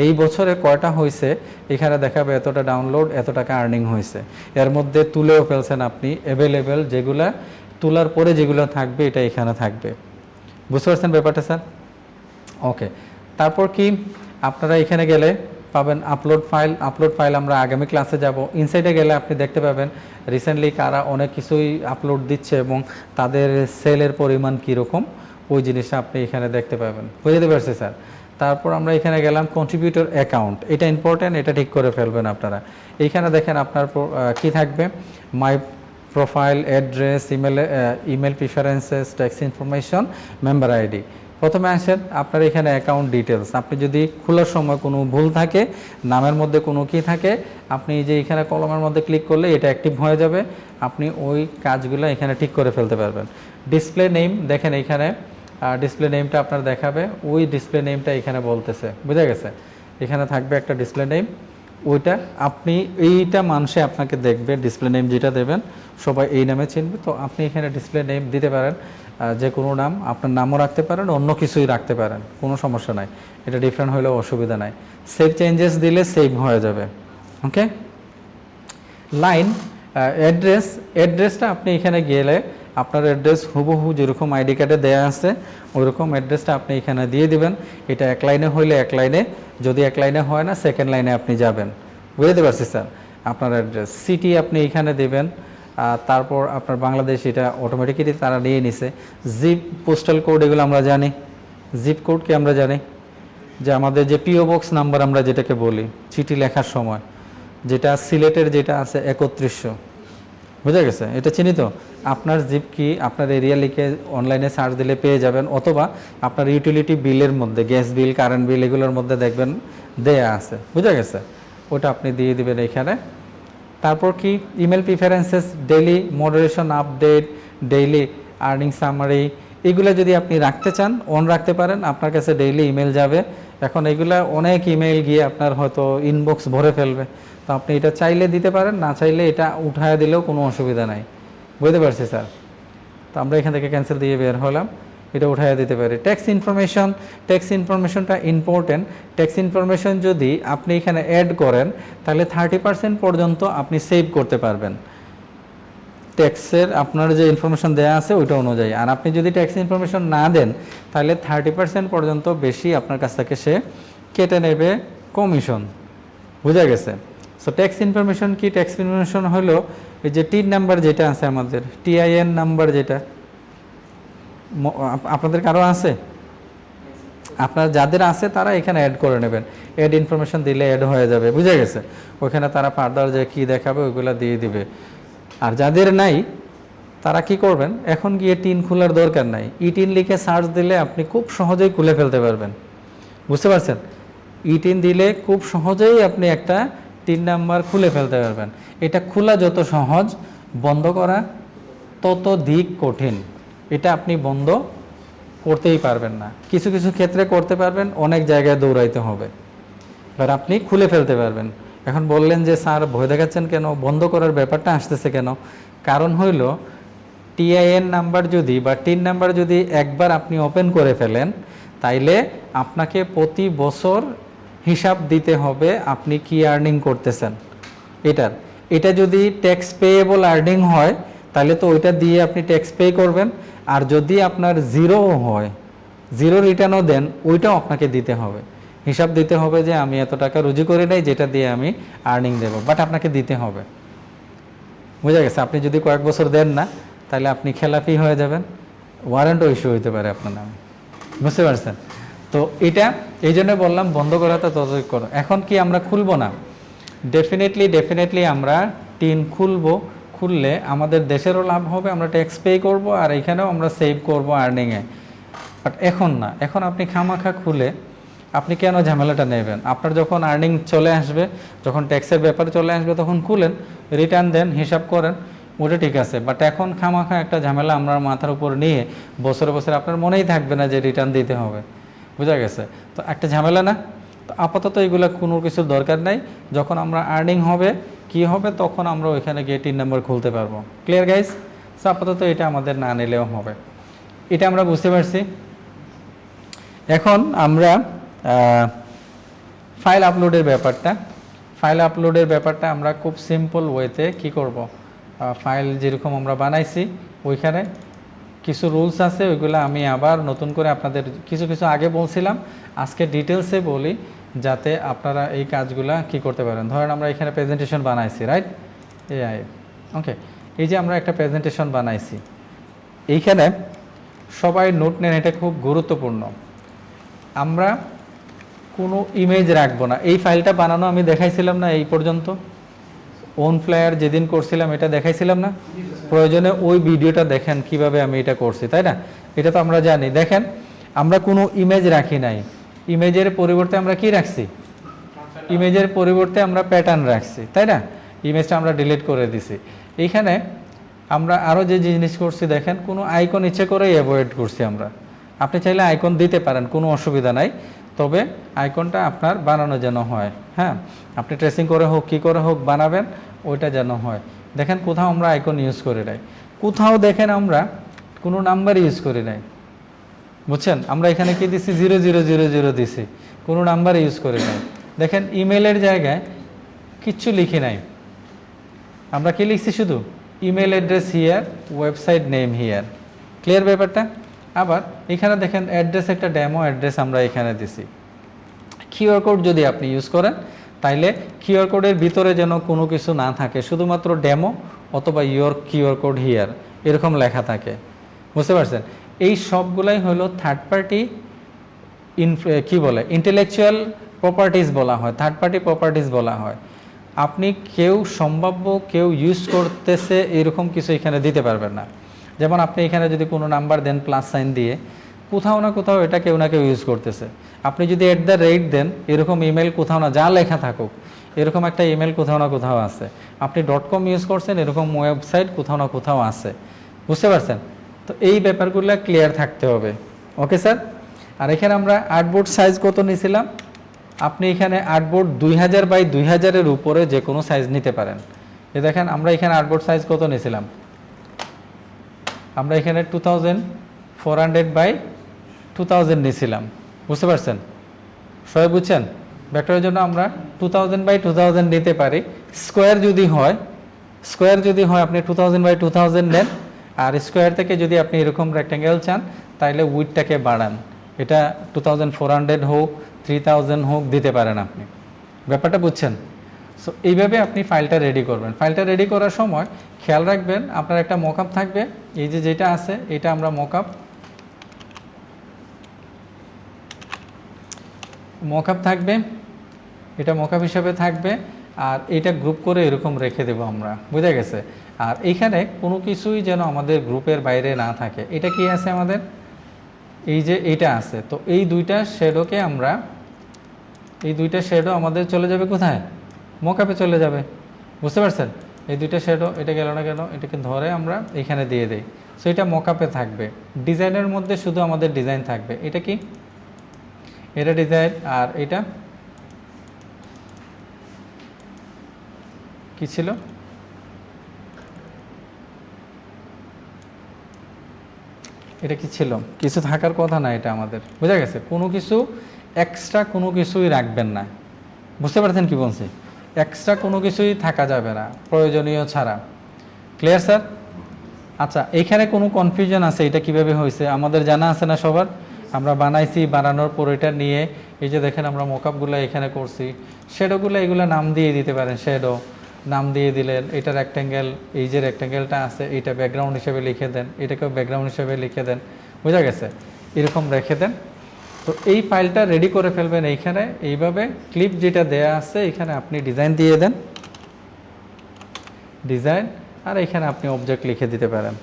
এই বছরে কয়টা হয়েছে এখানে দেখাবে, এতটা ডাউনলোড, এত টাকা আর্নিং হয়েছে। এর মধ্যে তুলেও ফেলছেন আপনি, অ্যাভেলেবেল যেগুলা, তোলার পরে যেগুলো থাকবে এটা এখানে থাকবে, বুঝতে পারছেন ব্যাপারটা স্যার? ওকে, তারপর কি আপনারা এখানে গেলে পাবেন আপলোড ফাইল। আপলোড ফাইল আমরা আগামী ক্লাসে যাব। ইনসাইডে গেলে আপনি দেখতে পাবেন রিসেন্টলি কারা অনেক কিছুই আপলোড দিচ্ছে এবং তাদের সেলের পরিমাণ কীরকম, ওই জিনিসটা আপনি এখানে দেখতে পাবেন, বুঝতে পারছি স্যার? তারপর আমরা এখানে গেলাম কন্ট্রিবিউটর অ্যাকাউন্ট, এটা ইম্পর্ট্যান্ট, এটা ঠিক করে ফেলবেন আপনারা। এইখানে দেখেন আপনার কি থাকবে, মাই profile, address, email preferences, tax information, member ID. প্রথমে আসেন আপনার এখানে অ্যাকাউন্ট ডিটেলস। আপনি যদি খোলার সময় কোনো ভুল থাকে, নামের মধ্যে কোনো কি থাকে, আপনি যে এখানে কলমের মধ্যে ক্লিক করলে এটা অ্যাক্টিভ হয়ে যাবে, আপনি ওই কাজগুলো এখানে ঠিক করে ফেলতে পারবেন। ডিসপ্লে নেম দেখেন এইখানে, ডিসপ্লে নেমটা আপনার দেখাবে, ওই ডিসপ্লে নেমটা এখানে বলতেছে, বুঝা গেছে? এখানে থাকবে একটা ডিসপ্লে নেম, ওইটা আপনি এইটা মানুষে আপনাকে দেখবে, ডিসপ্লে নেম যেটা দেবেন সবাই এই নামে চিনবে। তো আপনি এখানে ডিসপ্লে নেম দিতে পারেন, যে কোনো নাম, আপনার নামও রাখতে পারেন, অন্য কিছুই রাখতে পারেন, কোনো সমস্যা নাই, এটা ডিফারেন্ট হলেও অসুবিধা নাই। সেভ চেঞ্জেস দিলে সেভ হয়ে যাবে। ওকে, লাইন অ্যাড্রেস, অ্যাড্রেসটা আপনি এখানে গেলে আপনার অ্যাড্রেস হুবহু যেরকম আইডি কার্ডে দেওয়া আছে ওইরকম অ্যাড্রেসটা আপনি এখানে দিয়ে দিবেন। এটা এক লাইনে হইলে এক লাইনে, যদি এক লাইনে হয় না সেকেন্ড লাইনে আপনি যাবেন, বুঝতে পারছি স্যার? আপনার অ্যাড্রেস, সিটি আপনি এখানে দেবেন। তারপর আপনার বাংলাদেশ, এটা অটোমেটিক্যালি তারা নিয়ে নিছে। জিপ, পোস্টাল কোড এগুলো আমরা জানি, জিপ কোড কি আমরা জানি, যে আমাদের যে পিও বক্স নাম্বার আমরা যেটাকে বলি চিঠি লেখার সময়, যেটা সিলেটের যেটা আছে 3100, বুঝা গেছে? এটা চিনি তো। আপনার জিপ কি আপনার এরিয়া লিখে অনলাইনে সার্চ দিলে পেয়ে যাবেন, অথবা আপনার ইউটিলিটি বিলের মধ্যে, গ্যাস বিল, কারেন্ট বিল, এগুলোর মধ্যে দেখবেন দেয়া আছে, বুঝা গেছে? ওটা আপনি দিয়ে দিবেন এখানে। তারপর কি email preferences, daily moderation update, daily earning summary, এগুলো যদি আপনি রাখতে চান অন রাখতে পারেন, আপনার কাছে ডেইলি ইমেল যাবে। এখন এগুলা অনেক ইমেল গিয়ে আপনার হয়তো ইনবক্স ভরে ফেলবে, তো আপনি এটা চাইলে দিতে পারেন, না চাইলে এটা উঠায় দিলেও কোনো অসুবিধা নাই, বুঝতে পারছি স্যার? তো আমরা এখান থেকে ক্যান্সেল দিয়ে বের হলাম, এটা উঠাইয়া দিতে পারি। ট্যাক্স ইনফরমেশনটা ইম্পর্টেন্ট। ট্যাক্স ইনফরমেশন যদি আপনি এখানে অ্যাড করেন তাহলে 30% পর্যন্ত আপনি সেভ করতে পারবেন ট্যাক্সের আপনার যে ইনফরমেশন দেওয়া আছে ওইটা অনুযায়ী। আর আপনি যদি ট্যাক্স ইনফরমেশন না দেন তাহলে 30% পর্যন্ত বেশি আপনার কাছ থেকে সে কেটে নেবে কমিশন। বোঝা গেছে? সো ট্যাক্স ইনফরমেশন কি? ট্যাক্স ইনফরমেশন হলো এই যে টিন নাম্বার যেটা আছে আমাদের, টিআইএন নাম্বার যেটা আপনাদের কারো আছে, আপনার যাদের আছে তারা এখানে অ্যাড করে নেবেন। অ্যাড ইনফরমেশন দিলে অ্যাড হয়ে যাবে। বুঝা গেছে? ওইখানে তারা ফার্দার যে কী দেখাবে ওইগুলো দিয়ে দিবে। আর যাদের নাই তারা কি করবেন, এখন গিয়ে টিন খোলার দরকার নাই, টিন লিখে সার্চ দিলে আপনি খুব সহজেই খুলে ফেলতে পারবেন। বুঝতে পারছেন? টিন দিলে খুব সহজেই আপনি একটা টিন নাম্বার খুলে ফেলতে পারবেন। এটা খোলা যত সহজ, বন্ধ করা তত দিক কঠিন। এটা আপনি বন্ধ করতেই পারবেন না, কিছু কিছু ক্ষেত্রে করতে পারবেন, অনেক জায়গায় দৌড়াইতে হবে, এবার আপনি খুলে ফেলতে পারবেন। এখন বললেন যে স্যার ভয় দেখাচ্ছেন কেন, বন্ধ করার ব্যাপারটা আসতেছে কেন? কারণ হইল টিআইএন নাম্বার যদি বা টিন নাম্বার যদি একবার আপনি ওপেন করে ফেলেন তাইলে আপনাকে প্রতি বছর হিসাব দিতে হবে আপনি কি আর্নিং করতেছেন এটা যদি ট্যাক্স পেয়েবল আর্নিং হয় তাহলে তো ওইটা দিয়ে আপনি ট্যাক্স পে করবেন। আর যদি আপনার জিরো হয়, জিরো রিটার্নও দেন, ওইটাও আপনাকে দিতে হবে, হিসাব দিতে হবে যে আমি এত টাকা রুজি করে নেই যেটা দিয়ে আমি আর্নিং দেব, বাট আপনাকে দিতে হবে। বুঝা গেছে? আপনি যদি কয়েক বছর দেন না তাহলে আপনি খেলাপি হয়ে যাবেন, ওয়ারেন্টও ইস্যু হইতে পারে আপনার নামে। বুঝতে পারছেন? তো এটা এই জন্য বললাম বন্ধ করাটা ততই করো। এখন কি আমরা খুলবো না? ডেফিনেটলি আমরা টিন খুললে আমাদের দেশেরও লাভ হবে, আমরা ট্যাক্স পে করব, আর এখানেও আমরা সেভ করব আর্নিংয়ে। বাট এখন না, এখন আপনি খামাখা খুলে আপনি কেন ঝামেলাটা নেবেন? আপনার যখন আর্নিং চলে আসবে, যখন ট্যাক্সের ব্যাপার চলে আসবে তখন খুলেন, রিটার্ন দেন, হিসাব করেন, ওটা ঠিক আছে। বাট এখন খামাখা একটা ঝামেলা আমরা মাথার উপর নিয়ে বছরে বছরে আপনার মনেই থাকবে না যে রিটার্ন দিতে হবে। বোঝা গেছে? তো একটা ঝামেলা না? তো আপাতত এগুলো কোনো কিছুর দরকার নাই। যখন আমরা আর্নিং হবে কি হবে তখন আমরা ওইখানে গিয়ে টিন নাম্বার খুলতে পারবো। Clear guys? সো আপাতত এটা আমাদের না নিলেও হবে, এটা আমরা বুঝতে পারছি। এখন আমরা ফাইল আপলোডের ব্যাপারটা আমরা খুব সিম্পল ওয়েতে কি করব, ফাইল যেরকম আমরা বানাইছি ওইখানে কিছু রুলস আছে, ওইগুলো আমি আবার নতুন করে আপনাদের কিছু আগে বলছিলাম, আজকে ডিটেলসে বলি যাতে আপনারা এই কাজগুলা কি করতে পারেন। ধরেন আমরা এখানে প্রেজেন্টেশন বানাইছি, রাইট? ওকে, এই যে আমরা একটা প্রেজেন্টেশন বানাইছি, এইখানে সবাই নোট নেন, এটা খুব গুরুত্বপূর্ণ। আমরা কোনো ইমেজ রাখবো না। এই ফাইলটা বানানো আমি দেখাইছিলাম না এই পর্যন্ত, ওন ফ্লায়ার যেদিন করছিলাম এটা দেখাইছিলাম না? প্রয়োজনে ওই ভিডিওটা দেখেন কিভাবে আমি এটা করছি, তাই না? এটা তো আমরা জানি। দেখেন আমরা কোনো ইমেজ রাখি নাই, ইমেজের পরিবর্তে আমরা কি রাখছি? ইমেজের পরিবর্তে আমরা প্যাটার্ন রাখছি, তাই না? ইমেজটা আমরা ডিলিট করে দিছি। এইখানে আমরা আরও যে জিনিস করছি দেখেন, কোনো আইকন ইচ্ছে করেই অ্যাভয়েড করছি আমরা। আপনি চাইলে আইকন দিতে পারেন, কোনো অসুবিধা নাই, তবে আইকনটা আপনার বানানো যেন হয়। হ্যাঁ, আপনি ট্রেসিং করে হোক কী করে হোক বানাবেন, ওইটা যেন হয়। দেখেন কোথাও আমরা আইকন ইউজ করি নাই, কোথাও দেখেন আমরা কোনো নাম্বার ইউজ করি নাই। বুঝছেন? আমরা এখানে কি দিছি? 0000 দিছি, কোনো নাম্বার ইউজ করি নাই। দেখেন ইমেলের জায়গায় কিচ্ছু লিখি নাই, আমরা কি লিখছি? শুধু email address here, website name here. Clear ব্যাপারটা? আবার এখানে দেখেন অ্যাড্রেস, একটা ডেমো অ্যাড্রেস আমরা এখানে দিছি। কিউআর কোড যদি আপনি ইউজ করেন তাইলে কিউআর কোডের ভিতরে যেন কোনো কিছু না থাকে, শুধুমাত্র ডেমো অথবা ইয়োর কিউআর কোড হিয়ার এরকম লেখা থাকে। বুঝতে পারছেন? এই সবগুলাই হলো থার্ড পার্টি কি বলে, ইন্টেলেকচুয়াল প্রপার্টিজ বলা হয়, থার্ড পার্টি প্রপার্টিজ বলা হয়। আপনি সম্ভাব্য কেউ ইউজ করতেছে এরকম কিছু এখানে দিতে পারবেন না। যেমন আপনি এখানে যদি কোনো নাম্বার দেন প্লাস সাইন দিয়ে, কোথাও না কোথাও এটা কেউ না কেউ ইউজ করতেছে। আপনি যদি @ দেন, এরকম ইমেল কোথাও না, যা লেখা থাকুক এরকম একটা ইমেল কোথাও না কোথাও আছে। আপনি .com ইউজ করছেন, এরকম ওয়েবসাইট কোথাও না কোথাও আছে। বুঝতে পারছেন? তো এই ব্যাপারগুলো ক্লিয়ার থাকতে হবে। Okay sir? আর এখানে আমরা আর্টবোর্ড সাইজ কত নিয়েছিলাম? আপনি এখানে আর্টবোর্ড 2000 বাই 2000-এর উপরে যে কোনো সাইজ নিতে পারেন। দেখেন আমরা এখানে আর্টবোর্ড সাইজ কত নিয়েছিলাম? আমরা এখানে 2400/2000 নিয়েছিলাম, বুঝতে পারছেন? সবাই বুঝছেন? ভেক্টরের জন্য আমরা 2000/2000 নিতে পারি। স্কোয়ার যদি হয় আপনি 2000/2000 নেন, আর স্কোয়ার থেকে যদি আপনি এরকম রেক্ট্যাঙ্গেল চান তাহলে উইডটাকে বাড়ান, এটা 2400 হোক 3000 হোক দিতে পারেন আপনি। ব্যাপারটা বুঝছেন? সো এইভাবে আপনি ফাইলটা রেডি করবেন। ফাইলটা রেডি করার সময় খেয়াল রাখবেন আপনার একটা মকআপ থাকবে, এই যে যেটা আছে এটা আমরা মকআপ থাকবে, এটা মকআপ হিসাবে থাকবে, আর এটা গ্রুপ করে এরকম রেখে দেব আমরা, বুঝা গেছে? আর এইখানে কোনো কিছুই যেন আমাদের গ্রুপের বাইরে না থাকে। এটা কি আছে আমাদের, এই যে এটা আছে, তো এই দুইটা শ্যাডোকে আমরা, এই দুইটা শ্যাডো আমাদের চলে যাবে কোথায়? মকআপে চলে যাবে, বুঝতে পারছেন? এই দুইটা শ্যাডো, এটা গেল না কেন, এটাকে ধরে আমরা এখানে দিয়ে দেই। সো এটা মকআপে থাকবে। ডিজাইনের মধ্যে শুধু আমাদের ডিজাইন থাকবে। এটা কি? এটা ডিজাইন, আর এটা কি ছিল? এটা কি ছিল? কিছু থাকার কথা না এটা আমাদের, বুঝা গেছে? কোনো কিছু এক্সট্রা কোনো কিছুই রাখবেন না, বুঝতে পারছেন কি বলছি? এক্সট্রা কোনো কিছুই থাকা যাবে না প্রয়োজনীয় ছাড়া। Clear sir? আচ্ছা, এইখানে কোনো কনফিউশন আছে এটা কিভাবে হয়েছে আমাদের জানা আছে না সবার? আমরা বানাইছি, বানানোর পর এটা নিয়ে এই যে দেখেন আমরা মকআপগুলো এখানে করছি, শ্যাডোগুলো এগুলো নাম দিয়ে দিতে পারেন, শ্যাডো নাম দিয়ে দিলেন। এটা রেক্ট্যাঙ্গেল, এই যে রেক্ট্যাঙ্গেলটা আছে এটা ব্যাকগ্রাউন্ড হিসেবে লিখে দেন, এটাকেও ব্যাকগ্রাউন্ড হিসেবে লিখে দেন, বোঝা গেছে? এরকম রেখে দেন। তো এই ফাইলটা রেডি করে ফেলবেন এইখানে, এইভাবে ক্লিপ যেটা দেয়া আছে এখানে আপনি ডিজাইন দিয়ে দেন, ডিজাইন, আর এখানে আপনি অবজেক্ট লিখে দিতে পারেন।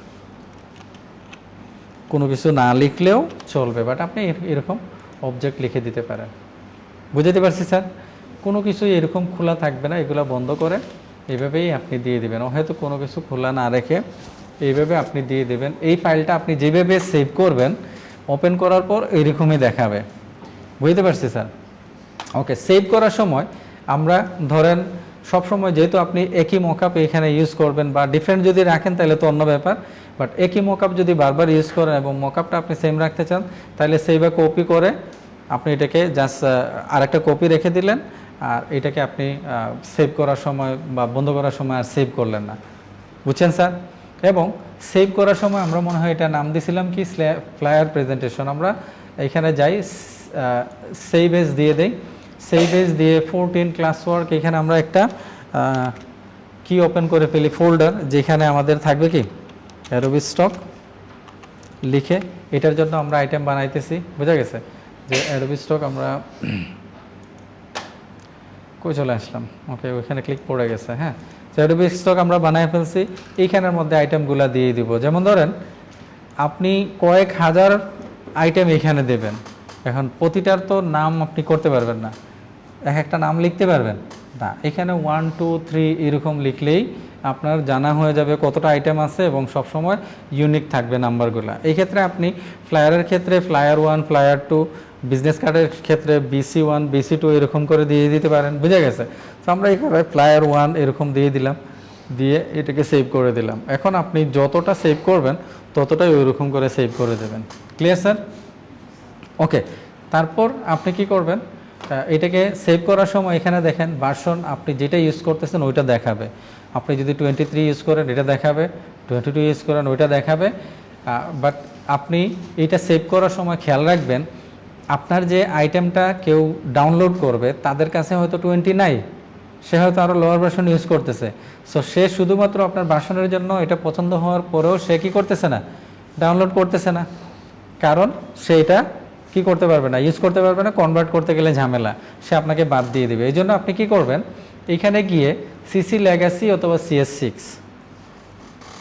কোনো কিছু না লিখলেও চলবে, বাট আপনি এরকম অবজেক্ট লিখে দিতে পারেন। বুঝতে পারছি স্যার? কোনো কিছুই এরকম খোলা থাকবে না, এগুলো বন্ধ করে এইভাবেই আপনি দিয়ে দিবেন। হয়তো কোনো কিছু খোলা না রেখে এইভাবে আপনি দিয়ে দেবেন। এই ফাইলটা আপনি যেভাবে সেভ করবেন ওপেন করার পর এইরকমই দেখাবে। বুঝতে পারছি স্যার? ওকে, সেভ করার সময় আমরা ধরেন সবসময় যেহেতু আপনি একই মকআপ এখানে ইউজ করবেন, বা ডিফারেন্ট যদি রাখেন তাহলে তো অন্য ব্যাপার, বাট একই মকআপ যদি বারবার ইউজ করেন এবং মকআপটা আপনি সেম রাখতে চান তাহলে সেইভাবে কপি করে আপনি এটাকে জাস্ট আরেকটা কপি রেখে দিলেন, আর এটাকে আপনি সেভ করার সময় বা বন্ধ করার সময় আর সেভ করলেন না। বুঝছেন স্যার? এবং সেভ করার সময় আমরা মনে হয় এটা নাম দিয়েছিলাম কি, ফ্লায়ার প্রেজেন্টেশন। আমরা এখানে যাই, সেভ এজ দিয়ে দেই, সেভ এজ দিয়ে 14 ক্লাস ওয়ার্ক, এখানে আমরা একটা কি ওপেন করে ফেলি, ফোল্ডার, যেখানে আমাদের থাকবে কি অ্যাডোবি স্টক লিখে। এটার জন্য আমরা আইটেম বানাইতেছি, বোঝা গেছে? যে অ্যাডোবি স্টক আমরা কই চলে আসলাম, ওকে ওইখানে ক্লিক পড়ে গেছে। হ্যাঁ, অ্যাডোবি স্টক আমরা বানাই ফেলছি, এইখানের মধ্যে আইটেমগুলো দিয়ে দিব। যেমন ধরেন আপনি কয়েক হাজার আইটেম এখানে দেবেন, এখন প্রতিটার তো নাম আপনি করতে পারবেন না, এক একটা নাম লিখতে পারবেন না। এখানে 1 2 3 এরকম লিখলেই আপনার জানা হয়ে যাবে কতটা আইটেম আছে, এবং সবসময় ইউনিক থাকবে নাম্বারগুলো। এই ক্ষেত্রে আপনি ফ্লায়ারের ক্ষেত্রে ফ্লায়ার 1, ফ্লায়ার 2, বিজনেস কার্ডের ক্ষেত্রে BC1, BC2 এরকম করে দিয়ে দিতে পারেন, বুঝে গেছে? তো আমরা এখানে ফ্লায়ার 1 এরকম দিয়ে দিলাম, দিয়ে এটাকে সেভ করে দিলাম। এখন আপনি যতটা সেভ করবেন ততটাই ওইরকম করে সেভ করে দেবেন। Clear sir? ওকে, তারপর আপনি কি করবেন, এটাকে সেভ করার সময় এখানে দেখেন ভার্সন আপনি যেটা ইউজ করতেছেন ওইটা দেখাবে। আপনি যদি 23 ইউজ করেন এটা দেখাবে, 22 ইউজ করেন ওইটা দেখাবে। বাট আপনি এটা সেভ করার সময় খেয়াল রাখবেন আপনার যে আইটেমটা কেউ ডাউনলোড করবে তাদের কাছে হয়তো 20 নাই, সে হয়তো আরও লোয়ার ভার্সন ইউজ করতেছে। সো সে শুধুমাত্র আপনার ভার্সনের জন্য এটা পছন্দ হওয়ার পরেও সে কী করতেছে না, ডাউনলোড করতেছে না, কারণ সে এটা কী করতে পারবে না, ইউজ করতে পারবে না, কনভার্ট করতে গেলে ঝামেলা, সে আপনাকে বাদ দিয়ে দেবে। এই জন্য আপনি কী করবেন, এইখানে গিয়ে CC Legacy অথবা CS6,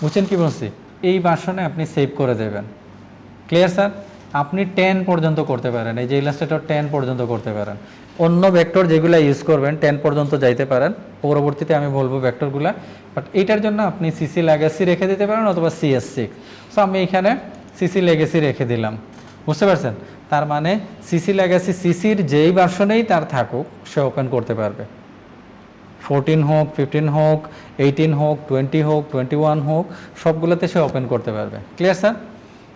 বুঝছেন কি বলছি, এই ভার্সনে আপনি সেভ করে দেবেন। Clear sir? আপনি 10 পর্যন্ত করতে পারেন, এই যে ইলাস্ট্রেটর 10 পর্যন্ত করতে পারেন। অন্য ভেক্টর যেগুলো ইউজ করবেন 10 পর্যন্ত যাইতে পারেন, পরবর্তীতে আমি বলবো ভেক্টরগুলা। বাট এইটার জন্য আপনি CC Legacy রেখে দিতে পারেন অথবা CS6। সো আমি এখানে CC Legacy রেখে দিলাম, বুঝতে পারছেন? তার মানে CC Legacy CCর যেই ভার্সনেই তার থাকুক সে ওপেন করতে পারবে। 14 হোক, 15 হোক, 18 হোক, 20 হোক, 21 হোক, সবগুলোতে সে ওপেন করতে পারবে। Clear sir?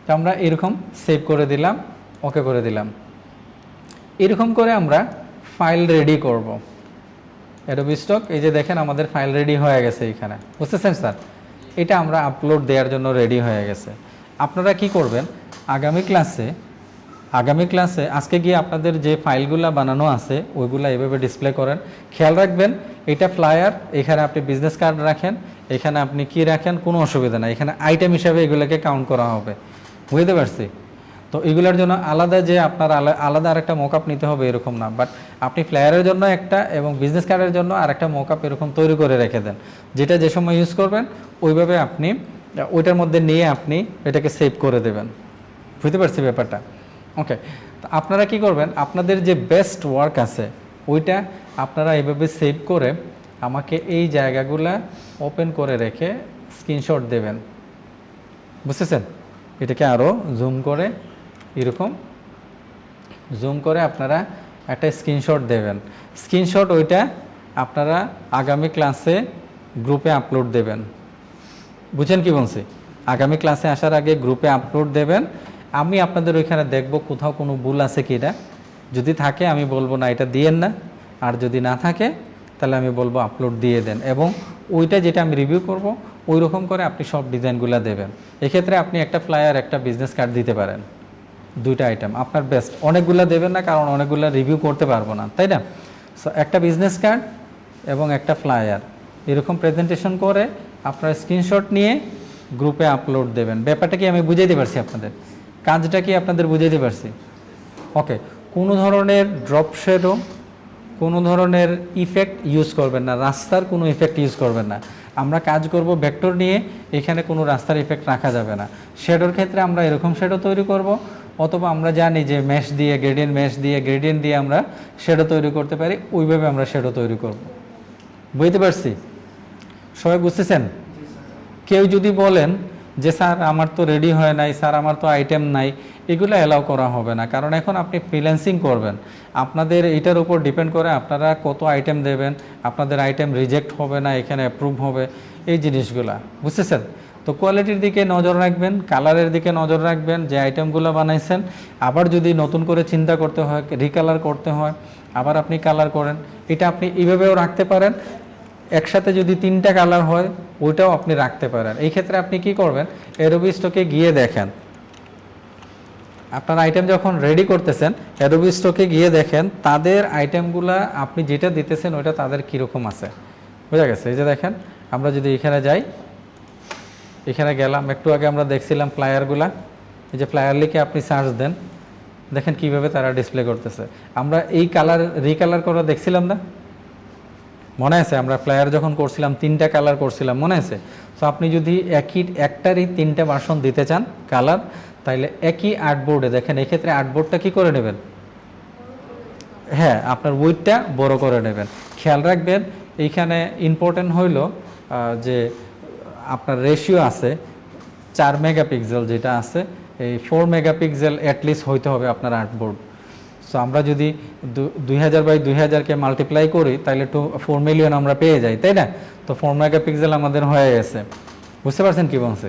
তো আমরা এরকম সেভ করে দিলাম, ওকে করে দিলাম। এরকম করে আমরা ফাইল রেডি করব। অ্যাডোবি স্টক, এই যে দেখেন আমাদের ফাইল রেডি হয়ে গেছে এখানে, বুঝতেছেন স্যার? এটা আমরা আপলোড দেওয়ার জন্য রেডি হয়ে গেছে। আপনারা কি করবেন, আগামী ক্লাসে আজকে গিয়ে আপনাদের যে ফাইলগুলো বানানো আছে ওইগুলো এভাবে ডিসপ্লে করেন। খেয়াল রাখবেন এটা ফ্লায়ার, এখানে আপনি বিজনেস কার্ড রাখেন, এখানে আপনি কি রাখেন কোনো অসুবিধা নাই, এখানে আইটেম হিসাবে এগুলোকে কাউন্ট করা হবে। বুঝতে পারছি? তো এগুলোর জন্য আলাদা যে আপনার আলাদা আরেকটা মকআপ নিতে হবে এরকম না, বাট আপনি ফ্লায়ারের জন্য একটা এবং বিজনেস কার্ডের জন্য আরেকটা মকআপ এরকম তৈরি করে রেখে দেন, যেটা যে সময় ইউজ করবেন ওইভাবে আপনি ওইটার মধ্যে নিয়ে আপনি এটাকে সেভ করে দেবেন। বুঝতে পারছি ব্যাপারটা? ওকে, তো আপনারা কি করবেন, আপনাদের যে বেস্ট ওয়ার্ক আছে ওইটা আপনারা এইভাবে সেভ করে আমাকে এই জায়গাগুলা ওপেন করে রেখে স্ক্রিনশট দেবেন। বুঝতেছেন? এটাকে আরও জুম করে এরকম জুম করে আপনারা একটা স্ক্রিনশট দেবেন। স্ক্রিনশট ওইটা আপনারা আগামী ক্লাসে গ্রুপে আপলোড দেবেন। বুঝছেন কি বলছি? আগামী ক্লাসে আসার আগে গ্রুপে আপলোড দেবেন। আমি আপনাদের ওইখানে দেখব কোথাও কোনো ভুল আছে কি না, যদি থাকে আমি বলবো না এটা দিয়েন না, আর যদি না থাকে তাহলে আমি বলবো আপলোড দিয়ে দেন, এবং ওইটা যেটা আমি রিভিউ করব ওই রকম করে আপনি সব ডিজাইনগুলো দেবেন। এক্ষেত্রে আপনি একটা ফ্লায়ার একটা বিজনেস কার্ড দিতে পারেন, দুইটা আইটেম আপনার বেস্ট। অনেকগুলো দেবেন না, কারণ অনেকগুলো রিভিউ করতে পারবো না, তাই না? সো একটা বিজনেস কার্ড এবং একটা ফ্লায়ার এরকম প্রেজেন্টেশন করে আপনার স্ক্রিনশট নিয়ে গ্রুপে আপলোড দেবেন। ব্যাপারটা কি আমি বুঝাইতে পারছি আপনাদের? কাজটা কি আপনাদের বুঝাইতে পারছি? ওকে, কোনো ধরনের ড্রপ শেডো, কোনো ধরনের ইফেক্ট ইউজ করবেন না, রাস্তার কোনো ইফেক্ট ইউজ করবেন না। আমরা কাজ করব ভেক্টর নিয়ে, এখানে কোনো রাস্তার ইফেক্ট রাখা যাবে না। শেডোর ক্ষেত্রে আমরা এরকম শেডো তৈরি করব, অথবা আমরা জানি যে মেশ দিয়ে গ্রেডিয়েন্ট দিয়ে আমরা শেডো তৈরি করতে পারি, ওইভাবে আমরা শেডো তৈরি করব। বুঝতে পারছি? সবাই বুঝতেছেন? কেউ যদি বলেন যে স্যার আমার তো রেডি হয় নাই, স্যার আমার তো আইটেম নাই, এগুলো অ্যালাউ করা হবে না, কারণ এখন আপনি ফ্রিল্যান্সিং করবেন। আপনাদের এটার উপর ডিপেন্ড করে আপনারা কত আইটেম দেবেন, আপনাদের আইটেম রিজেক্ট হবে না এখানে অ্যাপ্রুভ হবে, এই জিনিসগুলা। বুঝতেছেন? তো কোয়ালিটির দিকে নজর রাখবেন, কালারের দিকে নজর রাখবেন, যে আইটেমগুলো বানাইছেন আবার যদি নতুন করে চিন্তা করতে হয়, রিকালার করতে হয়, আবার আপনি কালার করেন, এটা আপনি এইভাবেও রাখতে পারেন। একসাথে যদি 3টা কালার হয় ওইটাও আপনি রাখতে পারেন। এই ক্ষেত্রে আপনি কি করবেন, অ্যাডোবি স্টকে গিয়ে দেখেন, আপনার আইটেম যখন রেডি করতেছেন অ্যাডোবি স্টকে গিয়ে দেখেন তাদের আইটেমগুলা আপনি যেটা দিতেছেন ওইটা তাদের কীরকম আছে। বোঝা গেছে? এই যে দেখেন, আমরা যদি এখানে যাই, এখানে গেলাম, একটু আগে আমরা দেখছিলাম ফ্লায়ারগুলা, এই যে ফ্লায়ার লিখে আপনি সার্চ দেন, দেখেন কিভাবে তারা ডিসপ্লে করতেছে। আমরা এই কালার রিকালার করা দেখছিলাম না, মনে আছে? আমরা ফ্লায়ার যখন করছিলাম 3টা কালার করছিলাম, মনে আছে? তো আপনি যদি একটারই 3টা ভার্সন দিতে চান কালার, তাইলে একই আর্টবোর্ডে দেখেন, এক্ষেত্রে আর্টবোর্ডটা কি করে নেবেন, হ্যাঁ আপনার উইডটা বড় করে নেবেন। খেয়াল রাখবেন এইখানে ইম্পর্টেন্ট হইল যে আপনার রেশিও আছে 4 মেগাপিক্সেল, যেটা আছে এই 4 মেগাপিক্সেল অ্যাটলিস্ট হইতে হবে আপনার আর্টবোর্ড। সো আমরা যদি 2000 বাই 2000কে মাল্টিপ্লাই করি তাহলে 4 মিলিয়ন আমরা পেয়ে যাই, তাই না? তো 4 মেগাপিক্সেল আমাদের হয়ে গেছে। বুঝতে পারছেন কি বলছে?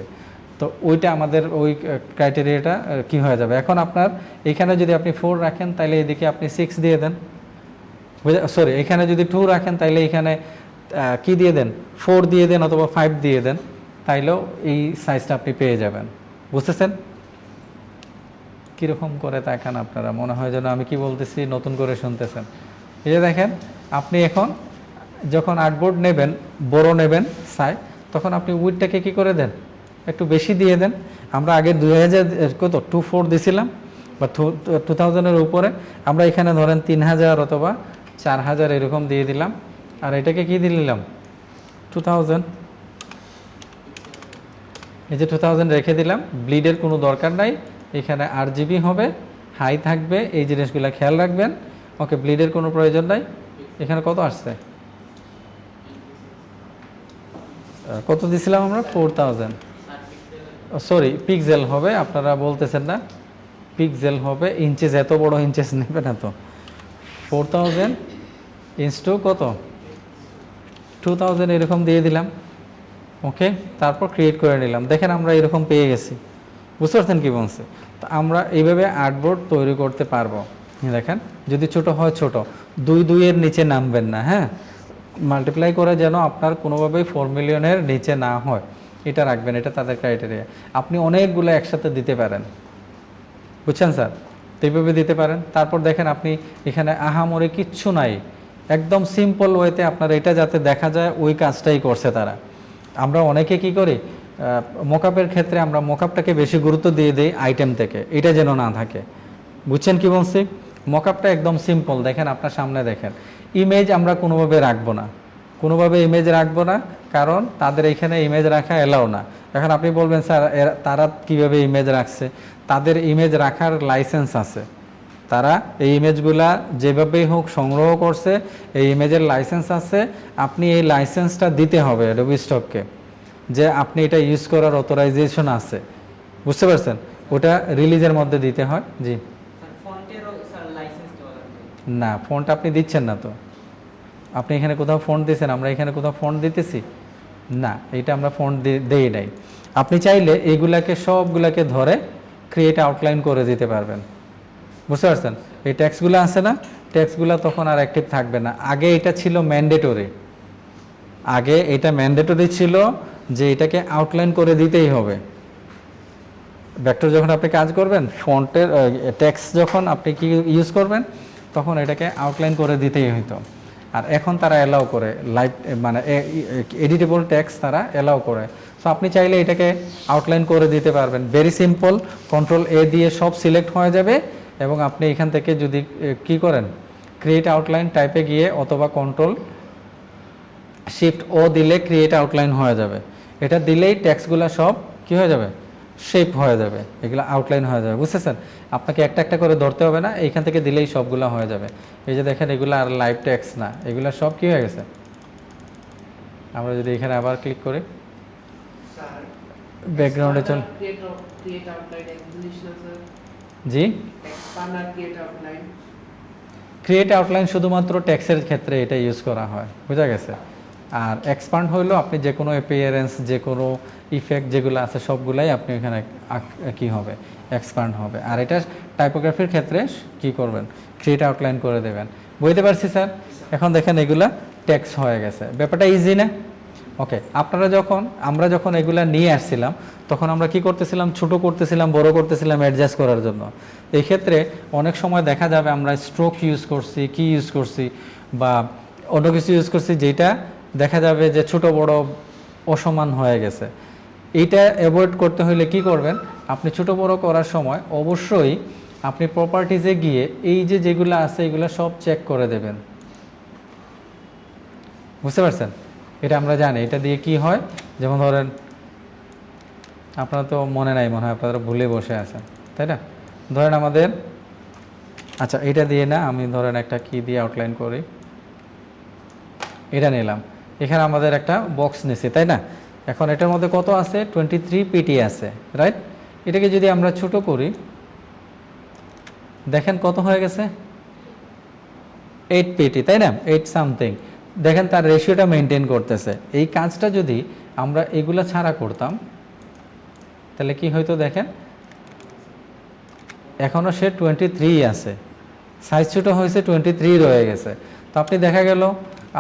তো ওইটা আমাদের ওই ক্রাইটেরিয়াটা কি হয়ে যাবে। এখন আপনার এখানে যদি আপনি 4 রাখেন তাহলে এদিকে আপনি 6 দিয়ে দেন, সরি এখানে যদি 2 রাখেন তাহলে এখানে কি দিয়ে দেন, 4 দিয়ে দেন অথবা 5 দিয়ে দেন, তাইলেও এই সাইজটা আপনি পেয়ে যাবেন। বুঝতেছেন? কীরকম করে তাকান আপনারা, মনে হয় যেন আমি কি বলতেছি নতুন করে শুনতেছেন। এই যে দেখেন, আপনি এখন যখন আর্টবোর্ড নেবেন, বড় নেবেন সাইজ, তখন আপনি উইডটাকে কি করে দেন, একটু বেশি দিয়ে দেন। আমরা আগে 2000 কত 24 দিছিলাম বা 2000-এর উপরে, আমরা এখানে ধরেন 3000 অথবা 4000 এরকম দিয়ে দিলাম, আর এটাকে কি দিয়ে দিলাম 2000। এই যে 2000 রেখে দিলাম, ব্লিডের কোনো দরকার নাই, এখানে RGB হবে, হাই থাকবে, এই জিনিসগুলো খেয়াল রাখবেন। ওকে, ব্লিডের কোনো প্রয়োজন নাই। এখানে কত আসছে, কত দিছিলাম আমরা 4000, সরি পিক্সেল হবে, আপনারা বলতেছেন না পিক্সেল হবে, ইঞ্চেস এত বড় ইঞ্চেস নেবে না তো। 4000 ইঞ্চ টু কত 2000 এরকম দিয়ে দিলাম। ওকে, তারপর ক্রিয়েট করে নিলাম। দেখেন আমরা এরকম পেয়ে গেছি। বুঝতে পারছেন কী বলছে? তো আমরা এইভাবে আর্টবোর্ড তৈরি করতে পারবো। দেখেন, যদি ছোট হয় ছোট, 2 এর নিচে নামবেন না, হ্যাঁ। মাল্টিপ্লাই করে যেন আপনার কোনোভাবেই 4 মিলিয়নের নিচে না হয়, এটা রাখবেন। এটা তাদের ক্রাইটেরিয়া। আপনি অনেকগুলো একসাথে দিতে পারেন, বুঝছেন স্যার? তো এইভাবে দিতে পারেন। তারপর দেখেন আপনি এখানে আহামরি কিচ্ছু নাই, একদম সিম্পল ওয়েতে আপনার এটা যাতে দেখা যায় ওই কাজটাই করছে তারা। আমরা অনেকে কি করি, মকআপের ক্ষেত্রে আমরা মকআপটাকে বেশি গুরুত্ব দিয়ে দিই আইটেম থেকে, এটা যেন না থাকে। বুঝছেন কি বলছি? মকআপটা একদম সিম্পল। দেখেন আপনার সামনে দেখেন, ইমেজ আমরা কোনোভাবে রাখবো না, কোনোভাবে ইমেজ রাখবো না, কারণ তাদের এখানে ইমেজ রাখা এলাও না। এখন আপনি বলবেন স্যার তারা কিভাবে ইমেজ রাখছে? তাদের ইমেজ রাখার লাইসেন্স আছে। তারা এই ইমেজগুলা যেভাবেই হোক সংগ্রহ করছে, এই ইমেজের লাইসেন্স আছে। আপনি এই লাইসেন্সটা দিতে হবে অ্যাডোবি স্টককে, যে আপনি এটা ইউজ করার অথরাইজেশন আছে। বুঝতে পারছেন? ওটা রিলিজের মধ্যে দিতে হয়। জি না, ফন্ট আপনি দিচ্ছেন না তো। আপনি এখানে কোথাও ফন্ট দিয়েছেন? আমরা এখানে কোথাও ফন্ট দিতেছি না, এটা আমরা ফন্ট দেই নাই। আপনি চাইলে এইগুলাকে সবগুলাকে ধরে ক্রিয়েট আউটলাইন করে দিতে পারবেন। বুঝতে পারছেন? এই ট্যাক্সগুলো আছে না, ট্যাক্সগুলো তখন আর অ্যাক্টিভ থাকবে না। আগে এটা ছিল ম্যান্ডেটরি, আগে এটা ম্যান্ডেটরি ছিল যে এটাকে আউটলাইন করে দিতেই হবে। ভেক্টর যখন আপনি কাজ করবেন, ফন্টের ট্যাক্স যখন আপনি কি ইউজ করবেন, তখন এটাকে আউটলাইন করে দিতেই হইতো। আর এখন তারা অ্যালাউ করে লাইভ, মানে এডিটেবল ট্যাক্স তারা অ্যালাউ করে। সো আপনি চাইলে এটাকে আউটলাইন করে দিতে পারবেন। ভেরি সিম্পল, কন্ট্রোল এ দিয়ে সব সিলেক্ট হয়ে যাবে এবং আপনি এখান থেকে যদি কি করেন, ক্রিয়েট আউটলাইন টাইপে গিয়ে অথবা কন্ট্রোল শিফট ও দিলে ক্রিয়েট আউটলাইন হয়ে যাবে। এটা দিলেই ট্যাক্সগুলো সব কি হয়ে যাবে, শেপ হয়ে যাবে, এগুলো আউটলাইন হয়ে যাবে। বুঝতেছেন? আপনাকে একটা একটা করে ধরতে হবে না, এইখান থেকে দিলেই সবগুলো হয়ে যাবে। এই যে দেখেন, এগুলো আর লাইভ ট্যাক্স না, এগুলো সব কি হয়ে গেছে। আমরা যদি এখানে আবার ক্লিক করি, ব্যাকগ্রাউন্ডে চল। জি, ক্রিয়েট আউটলাইন শুধুমাত্র ট্যাক্সের ক্ষেত্রে এটা ইউজ করা হয়, বুঝা গেছে। আর এক্সপান্ড হইলো আপনি যে কোনো অ্যাপিয়ারেন্স, যে কোনো ইফেক্ট যেগুলো আছে সবগুলাই আপনি এখানে কি হবে, এক্সপান্ড হবে। আর এটা টাইপোগ্রাফির ক্ষেত্রে কি করবেন, ক্রিয়েট আউটলাইন করে দেবেন। বুঝতে পারছি স্যার? এখন দেখেন এগুলা ট্যাক্স হয়ে গেছে, ব্যাপারটা ইজি না? ওকে, আমরা যখন এগুলা নিয়ে আসছিলাম, তখন আমরা কি করতেছিলাম, ছোট করতেছিলাম, বড় করতেছিলাম অ্যাডজাস্ট করার জন্য। এই ক্ষেত্রে অনেক সময় দেখা যাবে আমরা স্ট্রোক ইউজ করছি, কি ইউজ করছি, বা অন্য কিছু ইউজ করছি, যেটা দেখা যাবে যে ছোট বড় অসমান হয়ে গেছে। এইটা অ্যাভয়েড করতে হলে কি করবেন, আপনি ছোট বড় করার সময় অবশ্যই আপনি প্রপার্টিজে গিয়ে এই যে যেগুলো আছে এগুলো সব চেক করে দেবেন। বুঝতে পারছেন? এটা আমরা জানি, এটা দিয়ে কি হয়, যেমন ধরেন আপনারা তো মনে নাই, মনে হয় আপনারা ভুলে বসে আছেন, তাই না? ধরেন আমাদের, আচ্ছা এটা দিয়ে না, আমি ধরেন একটা কি দিয়ে আউটলাইন করি, এটা নিলাম। এখানে আমাদের একটা বক্স নিছি, তাই না? এখন এটার মধ্যে কত আছে, 23 পিটি আছে, রাইট? এটাকে যদি আমরা ছোট করি, দেখেন কত হয়ে গেছে, 8 পিটি, তাই না? 8 সামথিং। দেখেন তার রেশিওটা মেনটেন করতেছে। এই কাজটা যদি আমরা এগুলা ছাড়া করতাম, তাহলে কি হয়তো, দেখেন এখনও সে 23 আছে, সাইজ ছোটো হয়েছে, 23 রয়ে গেছে। তো আপনি দেখা গেল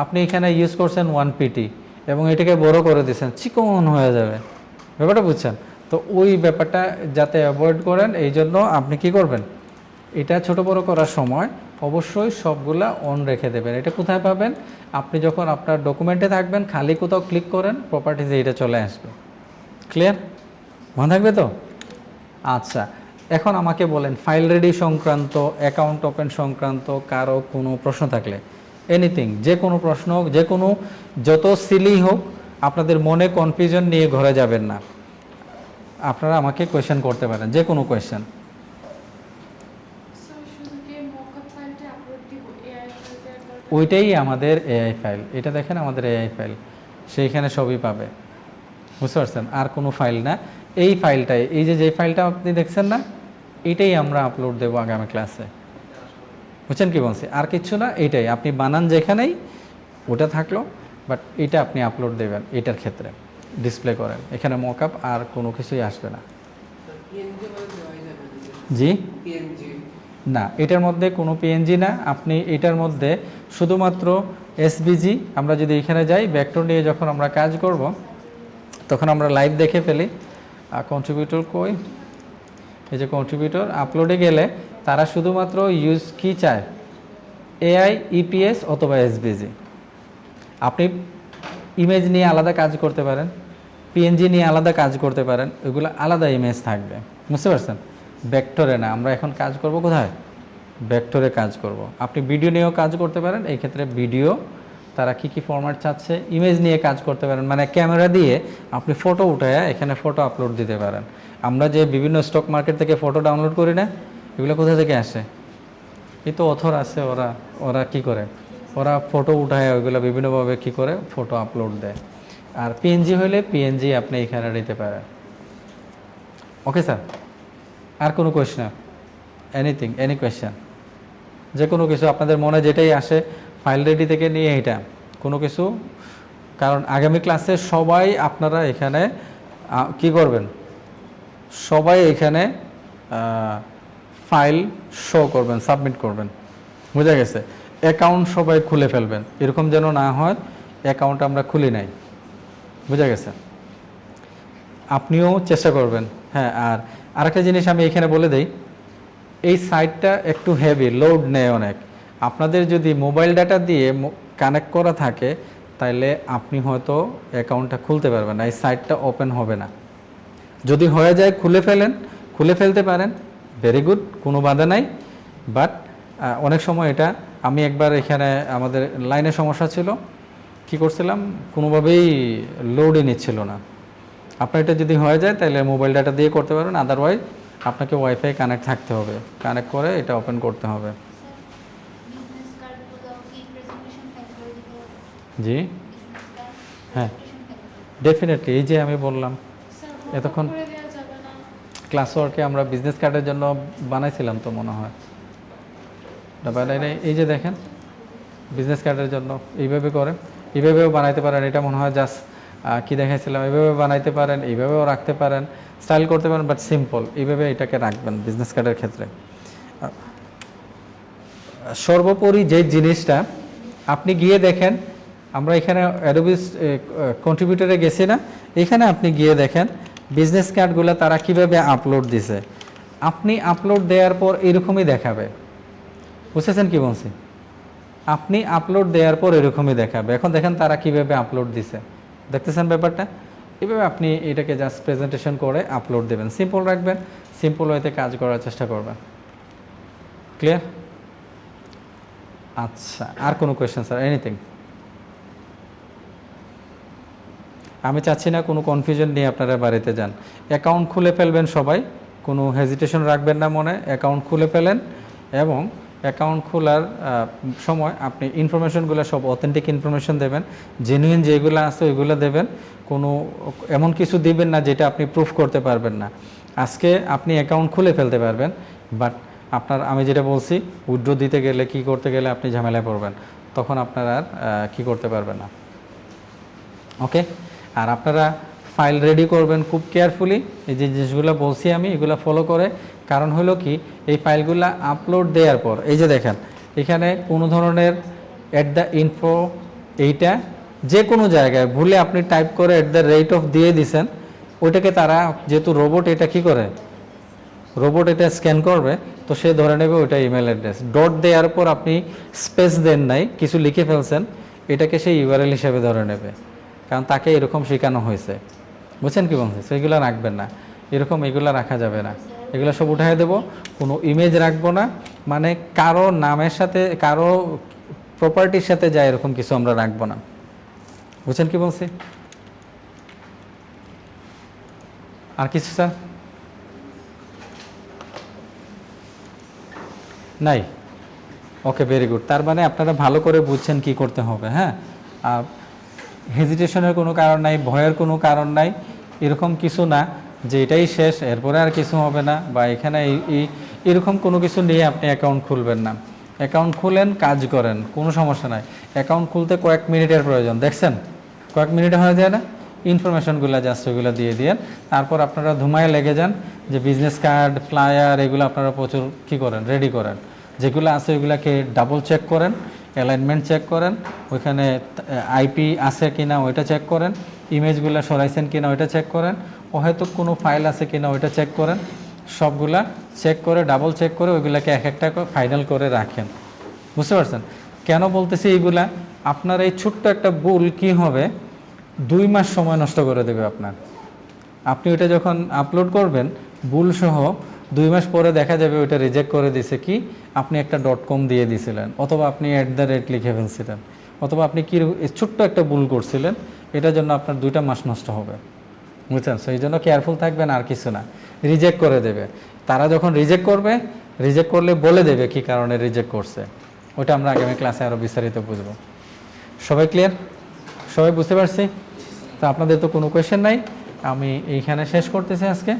আপনি এখানে ইউজ করছেন 1 পিটি এবং এটাকে বড় করে দিচ্ছেন, চিকন হয়ে যাবে। ব্যাপারটা বুঝছেন? তো ওই ব্যাপারটা যাতে অ্যাভয়েড করেন, এই জন্য আপনি কি করবেন, এটা ছোট বড় করার সময় অবশ্যই সবগুলা অন রেখে দেবেন। এটা কোথায় পাবেন, আপনি যখন আপনার ডকুমেন্টে থাকবেন, খালি কোথাও ক্লিক করেন, প্রপার্টিজে এটা চলে আসবে। ক্লিয়ার? মনে থাকবে তো? আচ্ছা, এখন আমাকে বলেন, ফাইল রেডি সংক্রান্ত, অ্যাকাউন্ট ওপেন সংক্রান্ত কারো কোনো প্রশ্ন থাকলে, এনিথিং, যে কোনো প্রশ্ন, যে কোনো, যত সিলি হোক, আপনাদের মনে কনফিউশন নিয়ে ঘরে যাবেন না, আপনারা আমাকে কোয়েশ্চেন করতে পারেন, যে কোনো কোয়েশ্চেন। ওইটাই আমাদের এআই ফাইল। এটা দেখেন আমাদের এআই ফাইল, সেইখানে সবই পাবে। বুঝতে পারছেন? আর কোনো ফাইল না, এই ফাইলটাই, এই যে ফাইলটা আপনি দেখছেন না, এইটাই আমরা আপলোড দেবো আগামী ক্লাসে। বুঝছেন কি বলছি? আর কিচ্ছু না, এইটাই আপনি বানান যেখানেই, ওটা থাকলো। বাট এটা আপনি আপলোড দেবেন এটার ক্ষেত্রে ডিসপ্লে করেন, এখানে মকআপ আর কোনো কিছুই আসবে না। জি না, এটার মধ্যে কোনো পিএনজি না, আপনি এটার মধ্যে শুধুমাত্র এসভিজি। আমরা যদি এখানে যাই ভেক্টর নিয়ে যখন আমরা কাজ করব তখন আমরা লাইভ দেখে ফেলি। কন্ট্রিবিউটর কই, এই যে কন্ট্রিবিউটর আপলোডে গেলে তারা শুধুমাত্র ইউজ কি চায়, এআই, ইপিএস অথবা এসভিজি। আপনি ইমেজ নিয়ে আলাদা কাজ করতে পারেন, পিএনজি নিয়ে আলাদা কাজ করতে পারেন, ওইগুলো আলাদা ইমেজ থাকবে, বুঝতে পারছেন? ভেক্টরে না, আমরা এখন কাজ করব কোথায়, ভেক্টরে কাজ করব। আপনি ভিডিও নিয়েও কাজ করতে পারেন, এই ক্ষেত্রে ভিডিও তারা কি কি ফরম্যাট চাচ্ছে, ইমেজ নিয়ে কাজ করতে পারেন, মানে ক্যামেরা দিয়ে আপনি ফটো উঠায় এখানে ফটো আপলোড দিতে পারেন। আমরা যে বিভিন্ন স্টক মার্কেট থেকে ফটো ডাউনলোড করি না, এগুলো কোথা থেকে আসে? এই তো অথর আছে, ওরা ওরা কি করে, ওরা ফটো উঠায় ওইগুলো বিভিন্নভাবে কি করে ফটো আপলোড দেয়। আর পিএনজি হলে পিএনজি আপনি এখানে নিতে পারেন। ওকে স্যার, আর কোনো কোয়েশ্চেন? Anything, any question? যে কোনো কিছু আপনাদের মনে যেটাই আসে, ফাইল রেডি থেকে নিয়ে এটা কোনো কিছু, কারণ আগামী ক্লাসে সবাই আপনারা এখানে কি করবেন, সবাই এখানে ফাইল শো করবেন, সাবমিট করবেন, বুঝা গেছে? অ্যাকাউন্ট সবাই খুলে ফেলবেন, এরকম যেন না হয় অ্যাকাউন্ট আমরা খুলি নাই, বুঝা গেছে? আপনিও চেষ্টা করবেন। হ্যাঁ, আর আরেকটা জিনিস আমি এখানে বলে দেই, এই সাইটটা একটু হেভি, লোড নেয় অনেক। আপনাদের যদি মোবাইল ডাটা দিয়ে কানেক্ট করা থাকে তাহলে আপনি হয়তো অ্যাকাউন্টটা খুলতে পারবেন না, এই সাইটটা ওপেন হবে না। যদি হয়ে যায় খুলে ফেলতে পারেন, ভেরি গুড, কোনো বাধা নাই। বাট অনেক সময় এটা, আমি একবার এখানে আমাদের লাইনে সমস্যা ছিল, কি করছিলাম, কোনোভাবেই লোডই নিচ্ছিল না। আপনার এটা যদি হয়ে যায় তাহলে মোবাইল ডাটা দিয়ে করতে পারবেন, আদারওয়াইজ আপনাকে ওয়াইফাই কানেক্ট থাকতে হবে, কানেক্ট করে এটা ওপেন করতে হবে। জি হ্যাঁ, ডেফিনেটলি। এই যে আমি বললাম এতক্ষণ ক্লাস ওয়ার্কে আমরা বিজনেস কার্ডের জন্য বানাইছিলাম তো মনে হয়, এই যে দেখেন বিজনেস কার্ডের জন্য এইভাবে করে, এইভাবেও বানাইতে পারেন। এটা মনে হয় জাস্ট কি দেখাইছিলাম, এইভাবে বানাইতে পারেন, এইভাবেও রাখতে পারেন, স্টাইল করতে পারেন, বাট সিম্পল এইভাবে এটাকে রাখবেন বিজনেস কার্ডের ক্ষেত্রে। সর্বোপরি যে জিনিসটা আপনি গিয়ে দেখেন, আমরা এখানে অ্যাডোবি কন্ট্রিবিউটরে গেছি না, এখানে আপনি গিয়ে দেখেন বিজনেস কার্ডগুলো তারা কিভাবে আপলোড দিছে। আপনি আপলোড দেওয়ার পর এরকমই দেখাবে, বুঝতেছেন কি বলছি? আপনি আপলোড দেওয়ার পর এরকমই দেখাবে। এখন দেখেন তারা কিভাবে আপলোড দিছে, দেখতেছেন ব্যাপারটা? এভাবে আপনি এটাকে জাস্ট প্রেজেন্টেশন করে আপলোড দেবেন, সিম্পল রাখবেন, সিম্পল ওয়েতে কাজ করার চেষ্টা করবেন। ক্লিয়ার? আচ্ছা, আর কোনো কোয়েশ্চেন স্যার? এনিথিং? আমি চাচ্ছি না কোনো কনফিউশন নিয়ে আপনারা বাড়িতে যান। অ্যাকাউন্ট খুলে ফেলবেন সবাই, কোনো হেজিটেশন রাখবেন না মনে, অ্যাকাউন্ট খুলে ফেলেন এবং অ্যাকাউন্ট খোলার সময় আপনি ইনফরমেশনগুলো সব অথেন্টিক ইনফরমেশন দেবেন, জেনুইন যেগুলো আছে ওইগুলো দেবেন, কোনো এমন কিছু দিবেন না যেটা আপনি প্রুফ করতে পারবেন না। আজকে আপনি অ্যাকাউন্ট খুলে ফেলতে পারবেন, বাট আপনার আমি যেটা বলছি উইথড্র দিতে গেলে কি করতে গেলে আপনি ঝামেলায় পড়বেন, তখন আপনারা আর কী করতে পারবেন না। ওকে, আর আপনারা ফাইল রেডি করবেন খুব কেয়ারফুলি, এই যে জিনিসগুলো বলছি আমি এগুলো ফলো করে। কারণ হলো কি, এই ফাইলগুলো আপলোড দেওয়ার পর এই যে দেখেন এখানে কোনো ধরনের @info এইটা যে কোনো জায়গায় ভুলে আপনি টাইপ করে @rate of দিয়ে দিছেন, ওইটাকে তারা যেহেতু রোবট এটা কি করে, রোবট এটা স্ক্যান করবে, তো সে ধরে নেবে ওইটা ইমেল অ্যাড্রেস। ডট দেওয়ার পর আপনি স্পেস দেন নাই, কিছু লিখে ফেলছেন, এটাকে সে ইউআরএল হিসেবে ধরে নেবে, কারণ তাকে এরকম শেখানো হয়েছে। বুঝছেন কি বলছে? সেগুলো রাখবেন না, এরকম এগুলো রাখা যাবে না, এগুলো সব উঠাই দেবো, কোনো ইমেজ রাখবো না, মানে কারো নামের সাথে কারো প্রপার্টির সাথে যায় এরকম কিছু আমরা রাখবো না। বুঝছেন কি বলছি? আর কিছু স্যার? নাই? ওকে, ভেরি গুড। তার মানে আপনারা ভালো করে বুঝছেন কি করতে হবে। হ্যাঁ, হেজিটেশনের কোনো কারণ নাই, ভয়ের কোনো কারণ নাই, এরকম কিছু না যে এটাই শেষ এরপরে আর কিছু হবে না, বা এখানে এরকম কোনো কিছু নিয়ে আপনি অ্যাকাউন্ট খুলবেন না। অ্যাকাউন্ট খুলেন, কাজ করেন, কোনো সমস্যা নাই। অ্যাকাউন্ট খুলতে কয়েক মিনিটের প্রয়োজন, দেখছেন কয়েক মিনিটে হয়ে যায় না? ইনফরমেশনগুলো জাস্ট ওইগুলো দিয়ে দিন। তারপর আপনারা ধুমায় লেগে যান যে বিজনেস কার্ড, ফ্লায়ার এগুলো আপনারা প্রচুর কী করেন, রেডি করেন। যেগুলো আছে ওইগুলোকে ডাবল চেক করেন, অ্যালাইনমেন্ট চেক করেন, ওইখানে আইপি আছে কিনা ওইটা চেক করেন, ইমেজগুলো সরাইছেন কিনা ওইটা চেক করেন, হয়তো কোনো ফাইল আছে কিনা ওইটা চেক করেন। সবগুলা চেক করে ডাবল চেক করে ওইগুলোকে এক একটা ফাইনাল করে রাখেন। বুঝতে পারছেন কেন বলতেছি এইগুলা? আপনার এই ছোট্ট একটা ভুল কি হবে, 2 মাস সময় নষ্ট করে দেবে আপনার। আপনি ওইটা যখন আপলোড করবেন ভুল সহ, 2 মাস পরে দেখা যাবে ওইটা রিজেক্ট করে দিছে, কি আপনি একটা .com দিয়ে দিয়েছিলেন, অথবা আপনি @ লিখে ফেলছিলেন, অথবা আপনি কি ছোট্ট একটা ভুল করছিলেন, এটার জন্য আপনার 2টা মাস নষ্ট হবে। বুঝছেন? সেই জন্য কেয়ারফুল থাকবেন, আর কিছু না। রিজেক্ট করে দেবে তারা। যখন রিজেক্ট করবে, রিজেক্ট করলে বলে দেবে কি কারণে রিজেক্ট করছে। ওটা আমরা আগামী ক্লাসে আরও বিস্তারিত বুঝব। সবাই ক্লিয়ার? সবাই বুঝতে পারছি? তো আপনাদের তো কোনো কোয়েশ্চেন নাই, আমি এইখানে শেষ করতেছি আজকে।